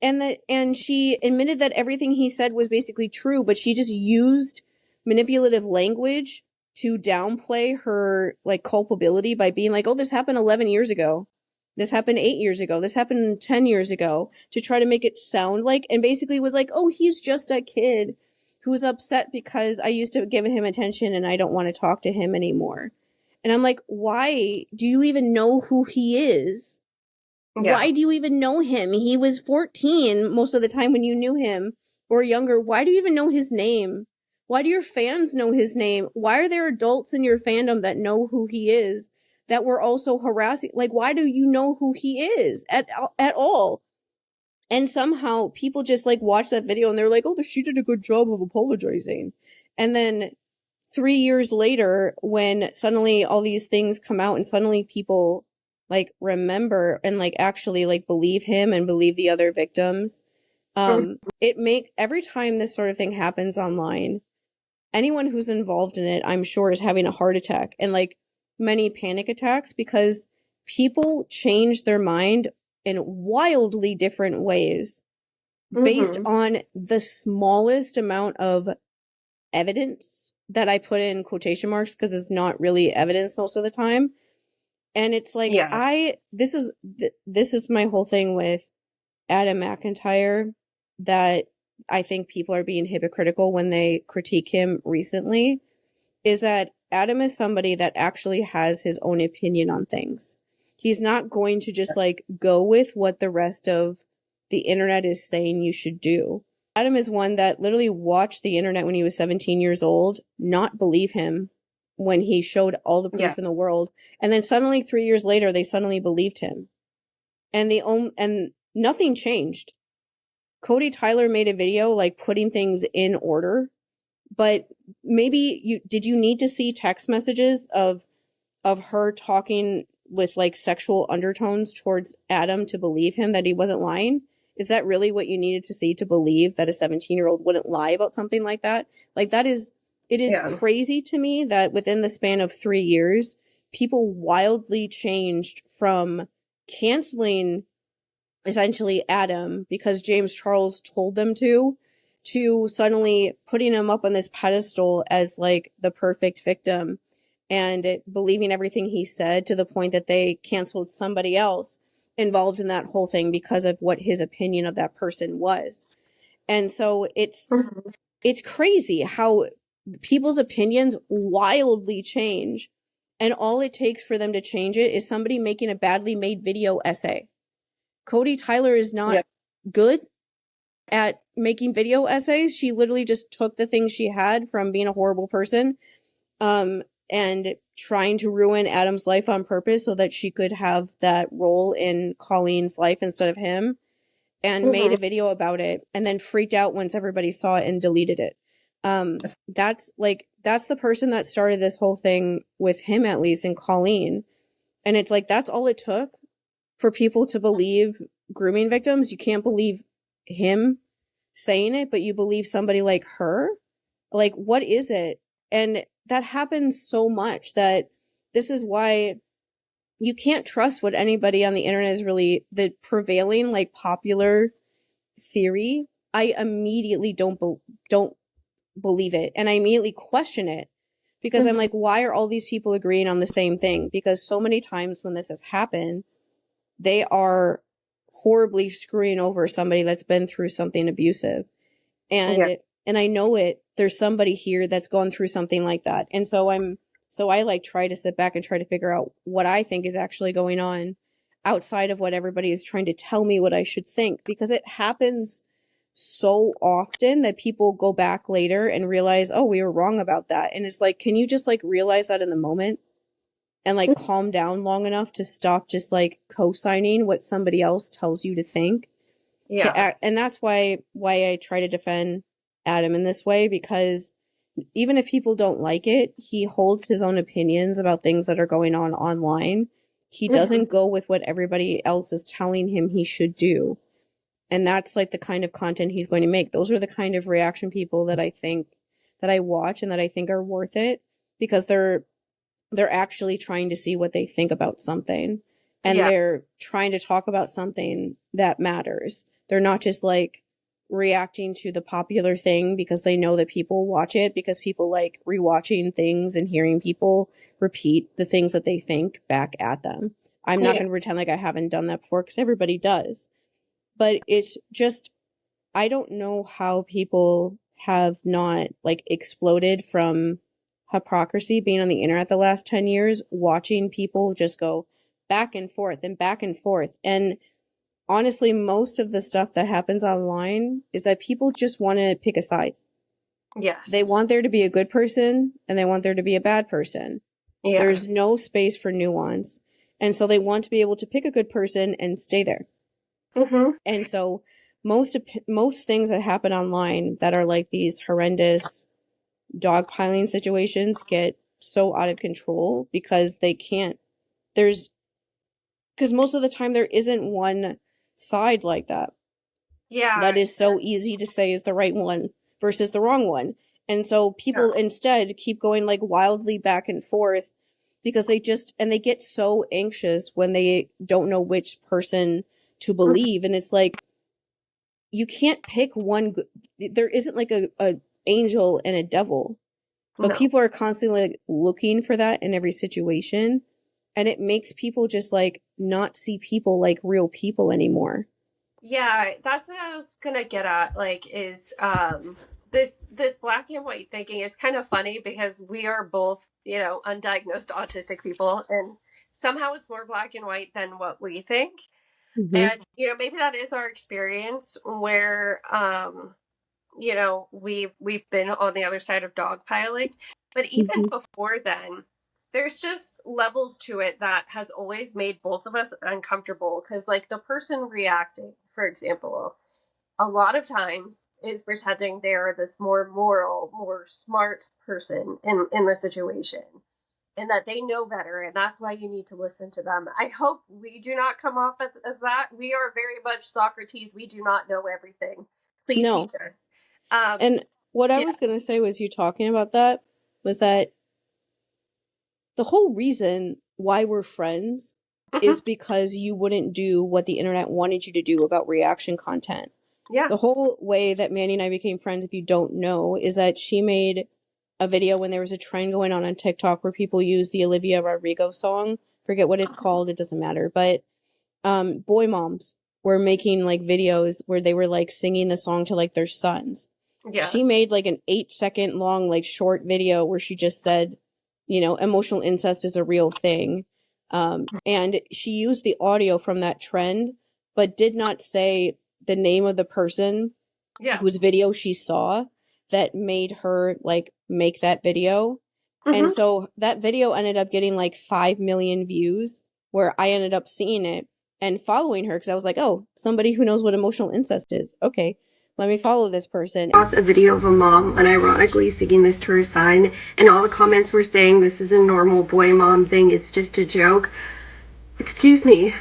And she admitted that everything he said was basically true, but she just used manipulative language to downplay her like culpability by being like, oh, this happened 11 years ago. This happened 8 years ago. This happened 10 years ago, to try to make it sound like, and basically was like, oh, he's just a kid who was upset because I used to give him attention and I don't want to talk to him anymore. And I'm like, why do you even know who he is? Yeah. Why do you even know him? He was 14 most of the time when you knew him, or younger. Why do you even know his name? Why do your fans know his name? Why are there adults in your fandom that know who he is, that were also harassing? Like, why do you know who he is at all? And somehow people just like watch that video and they're like, oh, she did a good job of apologizing. And then 3 years later, when suddenly all these things come out and suddenly people like remember and like actually like believe him and believe the other victims, every time this sort of thing happens online, anyone who's involved in it, I'm sure, is having a heart attack and like many panic attacks, because people change their mind in wildly different ways based on the smallest amount of evidence that I put in quotation marks, because it's not really evidence most of the time. And it's like, this is my whole thing with Adam McIntyre, that I think people are being hypocritical when they critique him recently, is that Adam is somebody that actually has his own opinion on things. He's not going to just like go with what the rest of the internet is saying you should do. Adam is one that literally watched the internet when he was 17 years old, not believe him when he showed all the proof in the world. And then suddenly 3 years later, they suddenly believed him. And nothing changed. Cody Tyler made a video like putting things in order, but maybe did you need to see text messages of her talking with like sexual undertones towards Adam to believe him that he wasn't lying? Is that really what you needed to see to believe that a 17-year-old wouldn't lie about something like that? Like, it is crazy to me that within the span of 3 years, people wildly changed from canceling essentially Adam because James Charles told them to suddenly putting him up on this pedestal as like the perfect victim and believing everything he said, to the point that they canceled somebody else involved in that whole thing because of what his opinion of that person was. And so it's crazy how people's opinions wildly change, and all it takes for them to change it is somebody making a badly made video essay. Cody Tyler is not good at making video essays. She literally just took the things she had from being a horrible person, and trying to ruin Adam's life on purpose so that she could have that role in Colleen's life instead of him, and made a video about it and then freaked out once everybody saw it and deleted it. That's the person that started this whole thing with him, at least, and Colleen. And it's like, that's all it took for people to believe grooming victims. You can't believe him saying it, but you believe somebody like her. Like, what is it? And that happens so much that this is why you can't trust what anybody on the internet is really the prevailing, like, popular theory. I immediately don't believe it, and I immediately question it, because I'm like, why are all these people agreeing on the same thing? Because so many times when this has happened, they are horribly screwing over somebody that's been through something abusive. And I know there's somebody here that's gone through something like that. And so I like try to sit back and try to figure out what I think is actually going on outside of what everybody is trying to tell me what I should think, because it happens so often that people go back later and realize, oh, we were wrong about that. And it's like, can you just like realize that in the moment and like calm down long enough to stop just like co-signing what somebody else tells you to think? And that's why I try to defend Adam in this way, because even if people don't like it, he holds his own opinions about things that are going on online. He doesn't go with what everybody else is telling him he should do. And that's like the kind of content he's going to make. Those are the kind of reaction people that I think that I watch and that I think are worth it, because they're actually trying to see what they think about something, and they're trying to talk about something that matters. They're not just like reacting to the popular thing because they know that people watch it, because people like rewatching things and hearing people repeat the things that they think back at them. I'm not going to pretend like I haven't done that before, because everybody does. But it's just, I don't know how people have not like exploded from hypocrisy being on the internet the last 10 years, watching people just go back and forth and back and forth. And honestly, most of the stuff that happens online is that people just want to pick a side. Yes. They want there to be a good person and they want there to be a bad person. Yeah. There's no space for nuance. And so they want to be able to pick a good person and stay there. And so most things that happen online that are like these horrendous dogpiling situations get so out of control because they can't, because most of the time there isn't one side like that. Yeah. That is so easy to say is the right one versus the wrong one. And so people instead keep going like wildly back and forth because they get so anxious when they don't know which person to believe. And it's like, you can't pick one. There isn't like a angel and a devil, but people are constantly like looking for that in every situation. And it makes people just like not see people like real people anymore. Yeah, that's what I was gonna get at, like, is this black and white thinking. It's kind of funny because we are both, undiagnosed autistic people, and somehow it's more black and white than what we think. And maybe that is our experience where we've been on the other side of dogpiling. But even before then, there's just levels to it that has always made both of us uncomfortable, because like the person reacting, for example, a lot of times is pretending they're this more moral, more smart person in the situation, and that they know better, and that's why you need to listen to them. I hope we do not come off as that. We are very much Socrates. We do not know everything. Please teach us. And what I was going to say was, you talking about that was that the whole reason why we're friends is because you wouldn't do what the internet wanted you to do about reaction content. Yeah. The whole way that Mandy and I became friends, if you don't know, is that she made a video when there was a trend going on TikTok where people use the Olivia Rodrigo song. Forget what it's called. It doesn't matter. But boy moms were making like videos where they were like singing the song to like their sons. Yeah. She made like an 8-second long like short video where she just said, emotional incest is a real thing. And she used the audio from that trend, but did not say the name of the person whose video she saw that made her like make that video. And so that video ended up getting like 5 million views, where I ended up seeing it and following her because I was like, oh, somebody who knows what emotional incest is. Okay, let me follow this person. Across a video of a mom unironically singing this to her son, and all the comments were saying this is a normal boy mom thing, it's just a joke. Excuse me.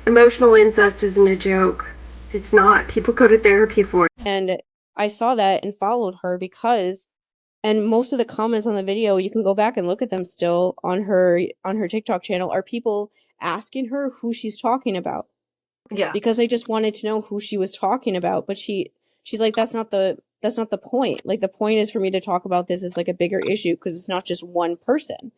Emotional incest isn't a joke. It's not. People go to therapy for it. And I saw that and followed her because, and most of the comments on the video, you can go back and look at them still on her TikTok channel, are people asking her who she's talking about. Yeah. Because they just wanted to know who she was talking about. But she's like, that's not the point. Like, the point is for me to talk about this as like a bigger issue because it's not just one person.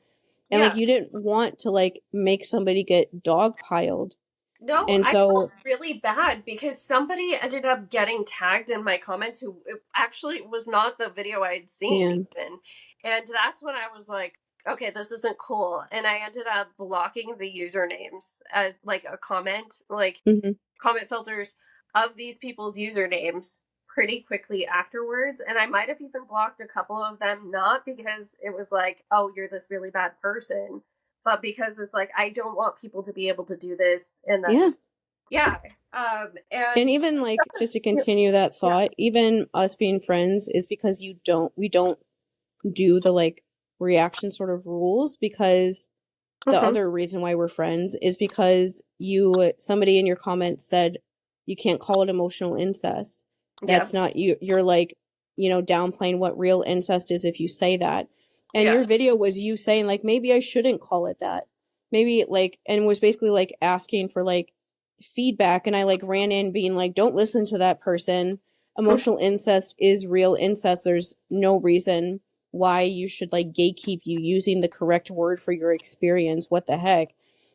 And like, you didn't want to like make somebody get dogpiled. No, and I so felt really bad because somebody ended up getting tagged in my comments who actually was not the video I had seen even. And that's when I was like, okay, this isn't cool. And I ended up blocking the usernames as like a comment, like comment filters of these people's usernames pretty quickly afterwards. And I might have even blocked a couple of them, not because it was like, oh, you're this really bad person, but because it's like, I don't want people to be able to do this. And then, and even like, just to continue that thought, even us being friends is because we don't do the like reaction sort of rules, because the other reason why we're friends is because somebody in your comments said you can't call it emotional incest. That's not you're like, downplaying what real incest is if you say that. And your video was you saying like, maybe I shouldn't call it that. Maybe like, and was basically like asking for like feedback. And I like ran in being like, don't listen to that person. Emotional incest is real incest. There's no reason why you should like gatekeep you using the correct word for your experience. What the heck?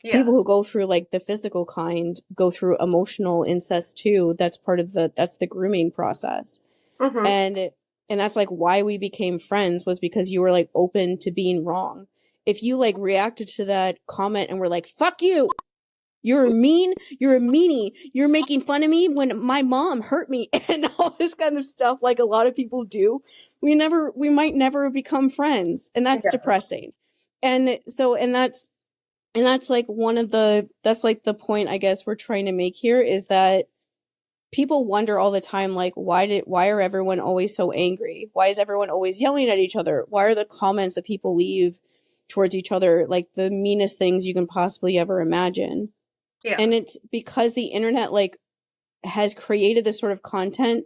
People who go through like the physical kind go through emotional incest too. That's part of that's the grooming process. And that's like why we became friends, was because you were like open to being wrong. If you like reacted to that comment and were like, fuck you, you're mean, you're a meanie, you're making fun of me when my mom hurt me, and all this kind of stuff like a lot of people do, we might never become friends. And that's depressing. And so, and that's like that's like the point I guess we're trying to make here, is that people wonder all the time, like, why are everyone always so angry? Why is everyone always yelling at each other? Why are the comments that people leave towards each other like the meanest things you can possibly ever imagine? And it's because the internet like has created this sort of content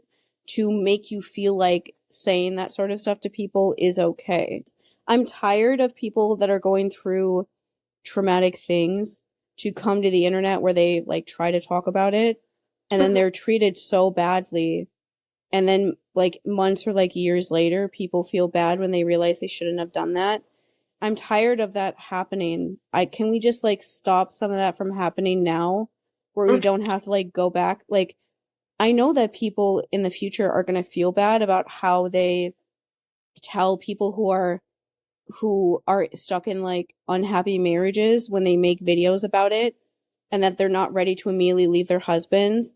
to make you feel like saying that sort of stuff to people is okay. I'm tired of people that are going through traumatic things to come to the internet where they like try to talk about it, and then they're treated so badly, and then like months or like years later people feel bad when they realize they shouldn't have done that. I'm tired of that happening. Can we just like stop some of that from happening now, where we don't have to like go back? Like, I know that people in the future are going to feel bad about how they tell people who are stuck in like unhappy marriages when they make videos about it, and that they're not ready to immediately leave their husbands.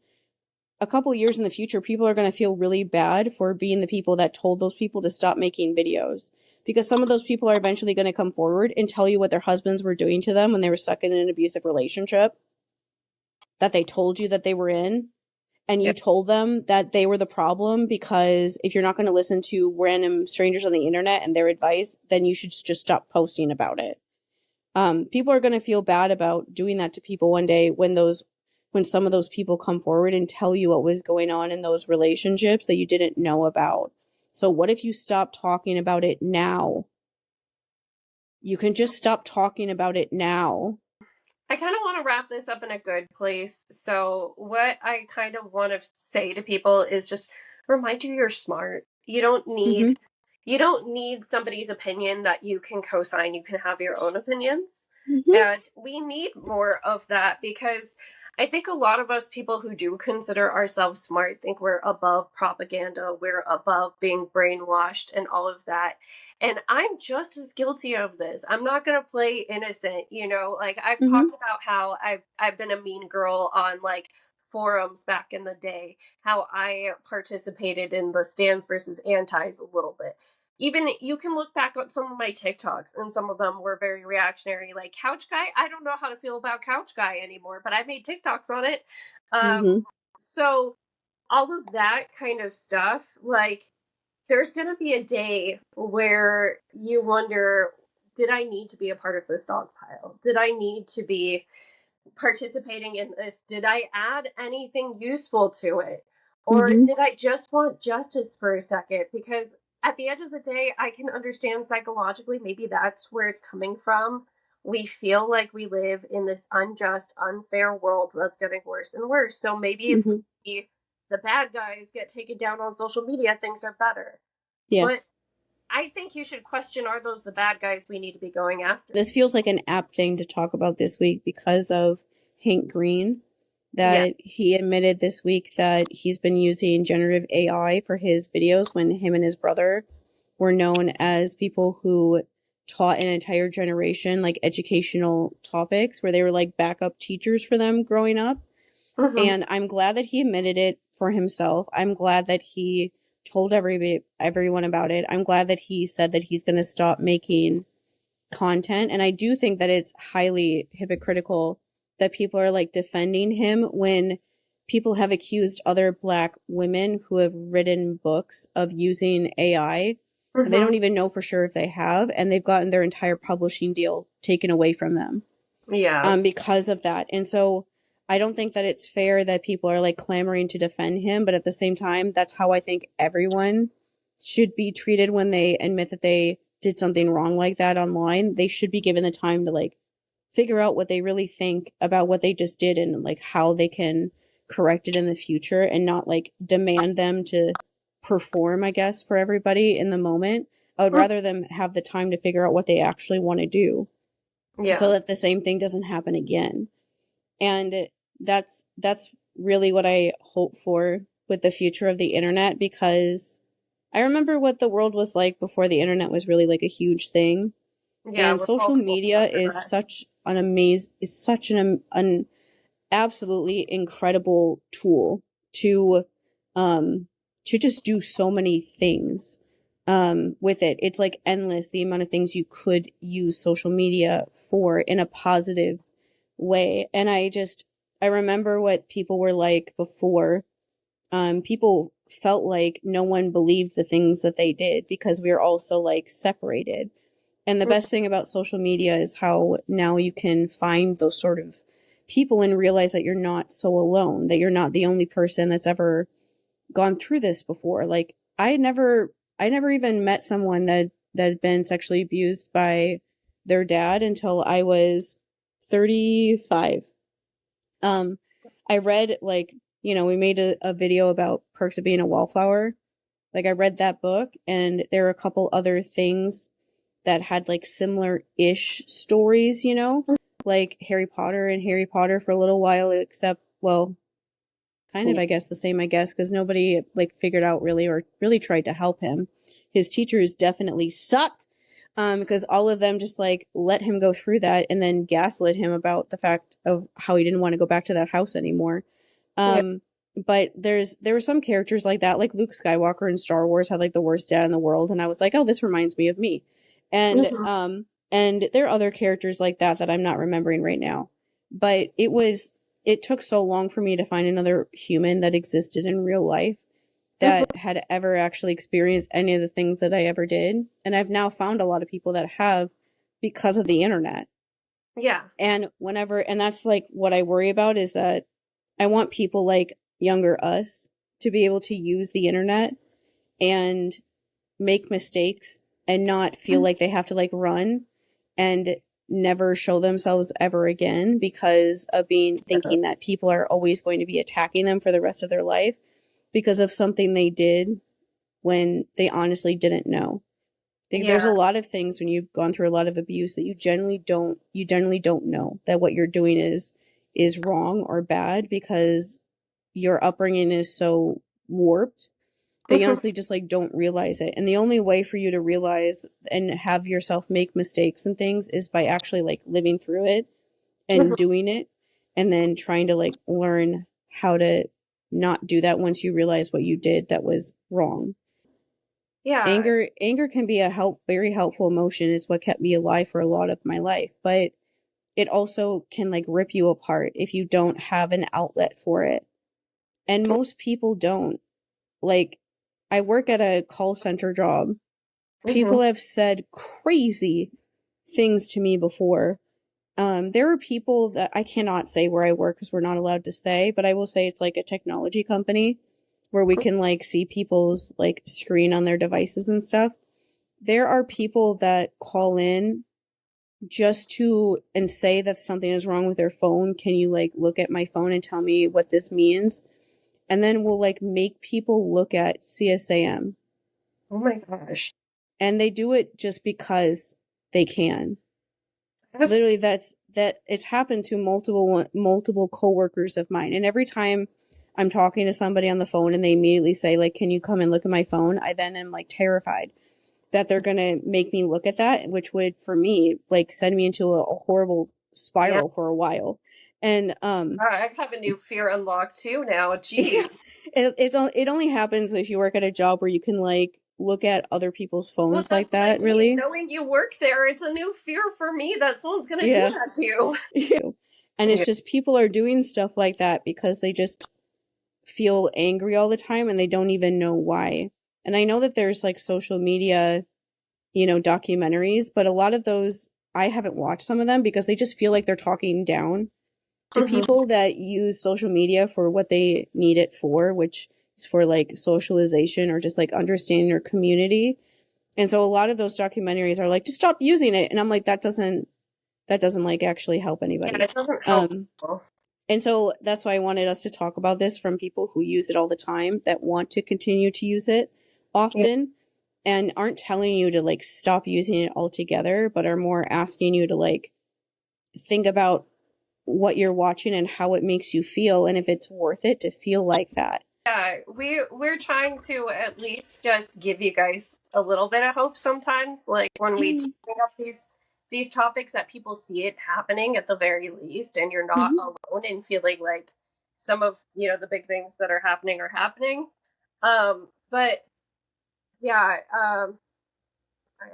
A couple years in the future, people are going to feel really bad for being the people that told those people to stop making videos, because some of those people are eventually going to come forward and tell you what their husbands were doing to them when they were stuck in an abusive relationship that they told you that they were in. And you told them that they were the problem, because if you're not going to listen to random strangers on the internet and their advice, then you should just stop posting about it. People are going to feel bad about doing that to people one day when some of those people come forward and tell you what was going on in those relationships that you didn't know about. So what if you stop talking about it now? You can just stop talking about it now. I kind of want to wrap this up in a good place. So what I kind of want to say to people is just remind you you're smart. You don't need somebody's opinion that you can co-sign. You can have your own opinions. And we need more of that, because I think a lot of us people who do consider ourselves smart think we're above propaganda, we're above being brainwashed and all of that. And I'm just as guilty of this. I'm not going to play innocent, like I've talked about how I've been a mean girl on like forums back in the day, how I participated in the stands versus antis a little bit. even you can look back at some of my TikToks, and some of them were very reactionary, like Couch Guy. I don't know how to feel about Couch Guy anymore, but I made TikToks on it. So all of that kind of stuff, like, there's going to be a day where you wonder, did I need to be a part of this dog pile? Did I need to be participating in this? Did I add anything useful to it? Or did I just want justice for a second? Because at the end of the day, I can understand psychologically, maybe that's where it's coming from. We feel like we live in this unjust, unfair world that's getting worse and worse. So maybe if the bad guys get taken down on social media, things are better. Yeah. But I think you should question, are those the bad guys we need to be going after? This feels like an apt thing to talk about this week because of Hank Green, that he admitted this week that he's been using generative AI for his videos when him and his brother were known as people who taught an entire generation like educational topics, where they were like backup teachers for them growing up. And I'm glad that he admitted it for himself. I'm glad that he told everyone about it. I'm glad that he said that he's going to stop making content. And I do think that it's highly hypocritical that people are like defending him when people have accused other Black women who have written books of using AI. And they don't even know for sure if they have, and they've gotten their entire publishing deal taken away from them. Because of that. And so I don't think that it's fair that people are like clamoring to defend him, but at the same time, that's how I think everyone should be treated when they admit that they did something wrong like that online. They should be given the time to like figure out what they really think about what they just did and like how they can correct it in the future, and not like demand them to perform, I guess, for everybody in the moment. I would rather them have the time to figure out what they actually want to do, so that the same thing doesn't happen again. And that's really what I hope for with the future of the internet, because I remember what the world was like before the internet was really like a huge thing. And social media is such an absolutely incredible tool to just do so many things with it. It's like endless, the amount of things you could use social media for in a positive way. And I remember what people were like before. People felt like no one believed the things that they did because we were all so like separated. And the best thing about social media is how now you can find those sort of people and realize that you're not so alone, that you're not the only person that's ever gone through this before. Like I never even met someone that had been sexually abused by their dad until I was 35. I read like, we made a video about Perks of Being a Wallflower. Like I read that book, and there were a couple other things that had like similar-ish stories, like Harry Potter for a little while, except, well, kind of, I guess, the same, because nobody like figured out really or really tried to help him. His teachers definitely sucked, because all of them just like let him go through that and then gaslit him about the fact of how he didn't want to go back to that house anymore. But there were some characters like that, like Luke Skywalker in Star Wars had like the worst dad in the world, and I was like, oh, this reminds me of me. And and there are other characters like that I'm not remembering right now. But it took so long for me to find another human that existed in real life that had ever actually experienced any of the things that I ever did. And I've now found a lot of people that have, because of the internet. And that's like what I worry about, is that I want people like younger us to be able to use the internet and make mistakes and not feel like they have to like run and never show themselves ever again because of thinking that people are always going to be attacking them for the rest of their life because of something they did when they honestly didn't know. There's a lot of things when you've gone through a lot of abuse that you generally don't know that what you're doing is wrong or bad, because your upbringing is so warped that you honestly just like don't realize it. And the only way for you to realize and have yourself make mistakes and things is by actually like living through it and doing it, and then trying to like learn how to not do that once you realize what you did that was wrong. Yeah. Anger can be a very helpful emotion. It's what kept me alive for a lot of my life, but it also can like rip you apart if you don't have an outlet for it. And most people don't. Like, I work at a call center job. People have said crazy things to me before. There are people that I cannot say where I work because we're not allowed to say, but I will say it's like a technology company where we can like see people's like screen on their devices and stuff. There are people that call in just to and say that something is wrong with their phone. Can you like look at my phone and tell me what this means? And then we'll like make people look at CSAM. Oh my gosh. And they do it just because they can. Literally, that it's happened to multiple coworkers of mine. And every time I'm talking to somebody on the phone and they immediately say like, "Can you come and look at my phone?" I then am like terrified that they're gonna make me look at that, which would for me like send me into a horrible spiral for a while. And I have a new fear unlocked too now. Geez. yeah, it only happens if you work at a job where you can like look at other people's phones like that. Really, knowing you work there, it's a new fear for me that someone's gonna Yeah. do that to you. And it's just people are doing stuff like that because they just feel angry all the time and they don't even know why. And I know that there's like social media, documentaries, but a lot of those I haven't watched some of them because they just feel like they're talking down to people that use social media for what they need it for, which is for like socialization or just like understanding your community. And so a lot of those documentaries are like, just stop using it. And I'm like, that doesn't like actually help anybody. Yeah, it doesn't help people. And so that's why I wanted us to talk about this from people who use it all the time, that want to continue to use it often and aren't telling you to like stop using it altogether, but are more asking you to like think about what you're watching and how it makes you feel and if it's worth it to feel like that. Yeah, we're trying to at least just give you guys a little bit of hope sometimes, like when we bring up these topics, that people see it happening at the very least, and you're not alone in feeling like some of the big things that are happening are happening. But yeah, I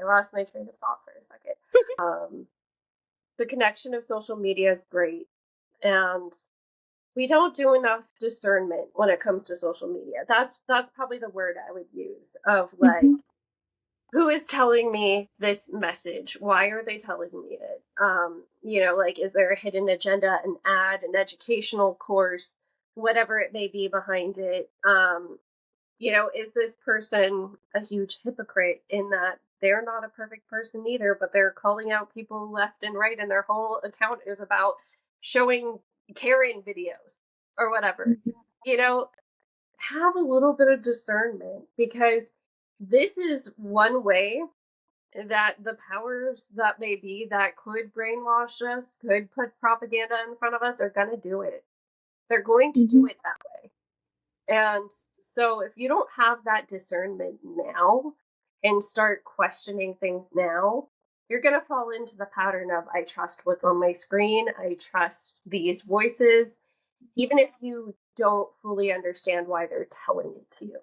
lost my train of thought for a second. The connection of social media is great, and we don't do enough discernment when it comes to social media. That's probably the word I would use, of like, who is telling me this message? Why are they telling me it? Like, is there a hidden agenda, an ad, an educational course, whatever it may be behind it? Is this person a huge hypocrite in that they're not a perfect person either, but they're calling out people left and right, and their whole account is about showing Karen videos or whatever. Have a little bit of discernment, because this is one way that the powers that may be that could brainwash us, could put propaganda in front of us, are going to do it. They're going to do it that way. And so if you don't have that discernment now and start questioning things now, you're going to fall into the pattern of, I trust what's on my screen, I trust these voices, even if you don't fully understand why they're telling it to you.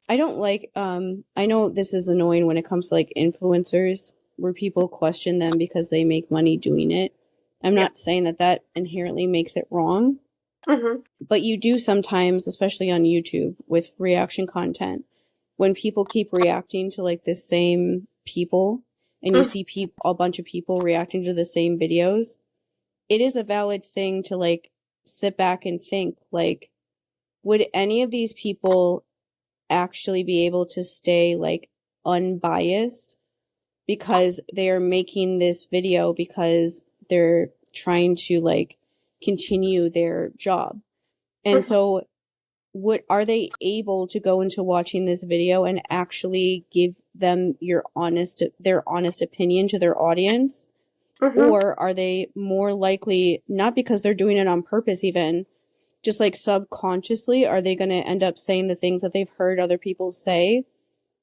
I don't like, I know this is annoying when it comes to like influencers, where people question them because they make money doing it. I'm not saying that inherently makes it wrong. But you do sometimes, especially on YouTube with reaction content, when people keep reacting to like the same people and you see a bunch of people reacting to the same videos, it is a valid thing to like sit back and think, like, would any of these people actually be able to stay like unbiased because they are making this video because they're trying to like continue their job? And so are they able to go into watching this video and actually give them their honest opinion to their audience? Or are they more likely, not because they're doing it on purpose even, just like subconsciously, are they going to end up saying the things that they've heard other people say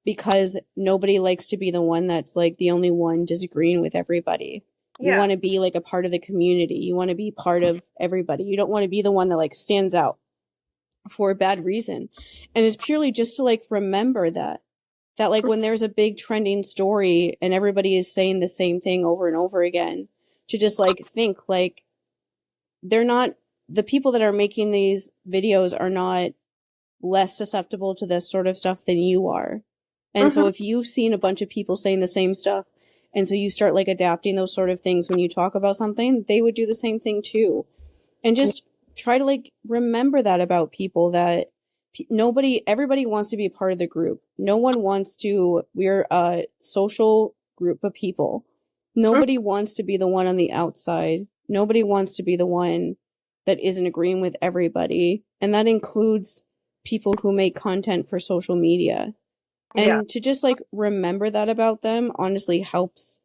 because nobody likes to be the one that's like the only one disagreeing with everybody? You want to be like a part of the community. You want to be part of everybody. You don't want to be the one that like stands out. for a bad reason. And it's purely just to like remember that like when there's a big trending story and everybody is saying the same thing over and over again, to just like think like they're not, the people that are making these videos are not less susceptible to this sort of stuff than you are. And so if you've seen a bunch of people saying the same stuff, and so you start like adapting those sort of things when you talk about something, they would do the same thing too. And just try to like remember that about people, that everybody wants to be a part of the group. No one wants to, we're a social group of people. Nobody wants to be the one on the outside. Nobody wants to be the one that isn't agreeing with everybody. And that includes people who make content for social media. And to just like remember that about them honestly helps.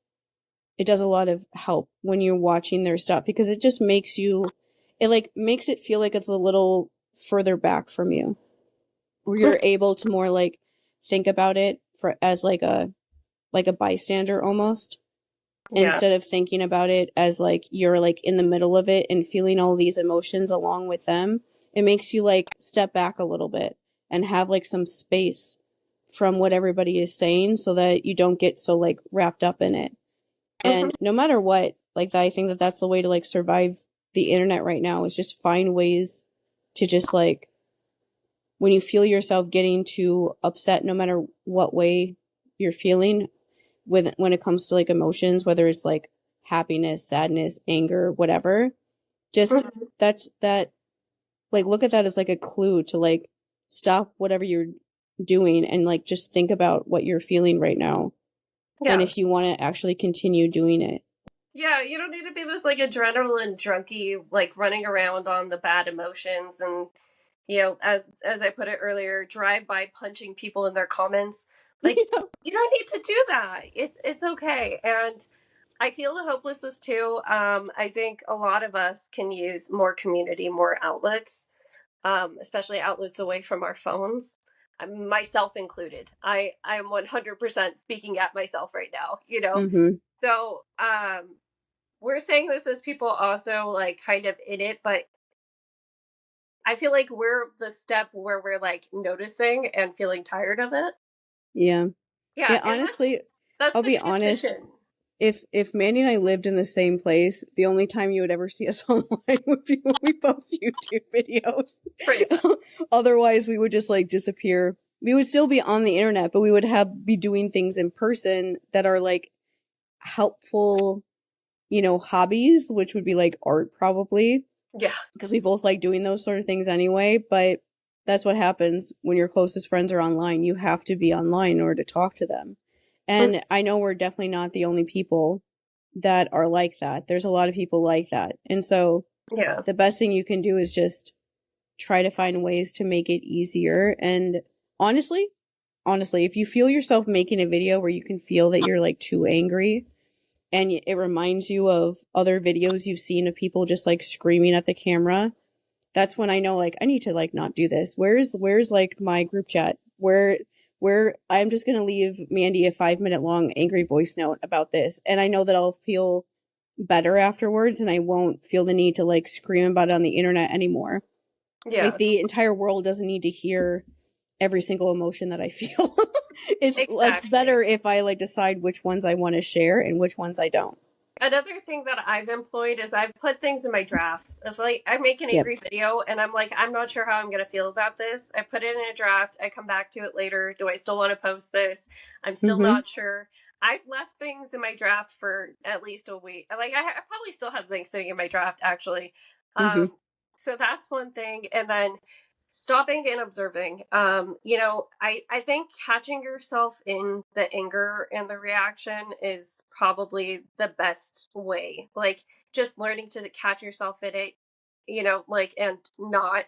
It does a lot of help when you're watching their stuff, because it just makes it feel like it's a little further back from you, where you're able to more like think about it as like a bystander almost, instead of thinking about it as like you're like in the middle of it and feeling all these emotions along with them. It makes you like step back a little bit and have like some space from what everybody is saying, so that you don't get so like wrapped up in it. And no matter what, like I think that that's the way to like survive the internet right now, is just find ways to just like, when you feel yourself getting too upset, no matter what way you're feeling when it comes to like emotions, whether it's like happiness, sadness, anger, whatever, just that like look at that as like a clue to like stop whatever you're doing and like just think about what you're feeling right now. And if you want to actually continue doing it. Yeah, you don't need to be this like adrenaline junkie, like running around on the bad emotions and, you know, as I put it earlier, drive by punching people in their comments. Like you don't need to do that. It's okay. And I feel the hopelessness too. I think a lot of us can use more community, more outlets, especially outlets away from our phones. Myself included. I am 100% speaking at myself right now, you know? So, we're saying this as people also like kind of in it, but I feel like we're the step where we're like noticing and feeling tired of it. Yeah. Yeah. Honestly, that's I'll the be honest. transition. If Mandy and I lived in the same place, the only time you would ever see us online would be when we post YouTube videos. Otherwise, we would just like disappear. We would still be on the internet, but we would be doing things in person that are like helpful, you know, hobbies, which would be like art probably. Yeah. Because we both like doing those sort of things anyway. But that's what happens when your closest friends are online. You have to be online in order to talk to them. And I know we're definitely not the only people that are like that. There's a lot of people like that. And so the best thing you can do is just try to find ways to make it easier. And honestly, if you feel yourself making a video where you can feel that you're like too angry and it reminds you of other videos you've seen of people just like screaming at the camera, that's when I know like I need to like not do this. Where's like my group chat where I'm just going to leave Mandy a 5-minute long angry voice note about this. And I know that I'll feel better afterwards and I won't feel the need to like scream about it on the internet anymore. Yeah. Like the entire world doesn't need to hear every single emotion that I feel. It's better if I like decide which ones I want to share and which ones I don't. Another thing that I've employed is I've put things in my draft. If like I make an angry video and I'm like, I'm not sure how I'm going to feel about this. I put it in a draft. I come back to it later. Do I still want to post this? I'm still not sure. I've left things in my draft for at least a week. Like I probably still have things sitting in my draft actually. So that's one thing. And then stopping and observing. You know, I think catching yourself in the anger and the reaction is probably the best way. Like just learning to catch yourself in it, you know, like and not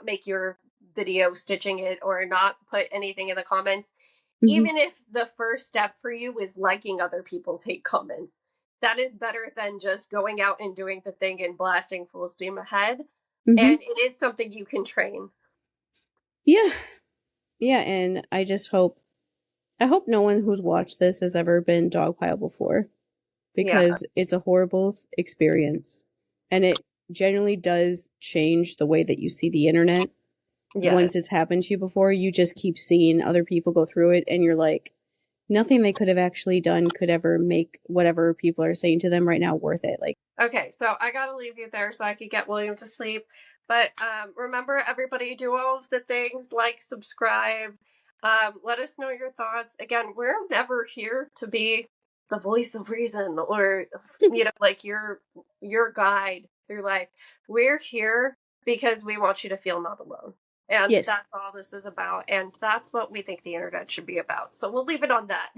make your video stitching it or not put anything in the comments. Even if the first step for you is liking other people's hate comments, that is better than just going out and doing the thing and blasting full steam ahead. And it is something you can train. Yeah, and I hope no one who's watched this has ever been dogpiled before, because it's a horrible experience, and it generally does change the way that you see the internet. once it's happened to you before, you just keep seeing other people go through it, and you're like, nothing they could have actually done could ever make whatever people are saying to them right now worth it. Like, okay, so I gotta leave you there so I could get William to sleep. But remember, everybody, do all of the things, like, subscribe. Let us know your thoughts. Again, we're never here to be the voice of reason or, you know, like your guide through life. We're here because we want you to feel not alone. And Yes. that's all this is about. And that's what we think the internet should be about. So we'll leave it on that.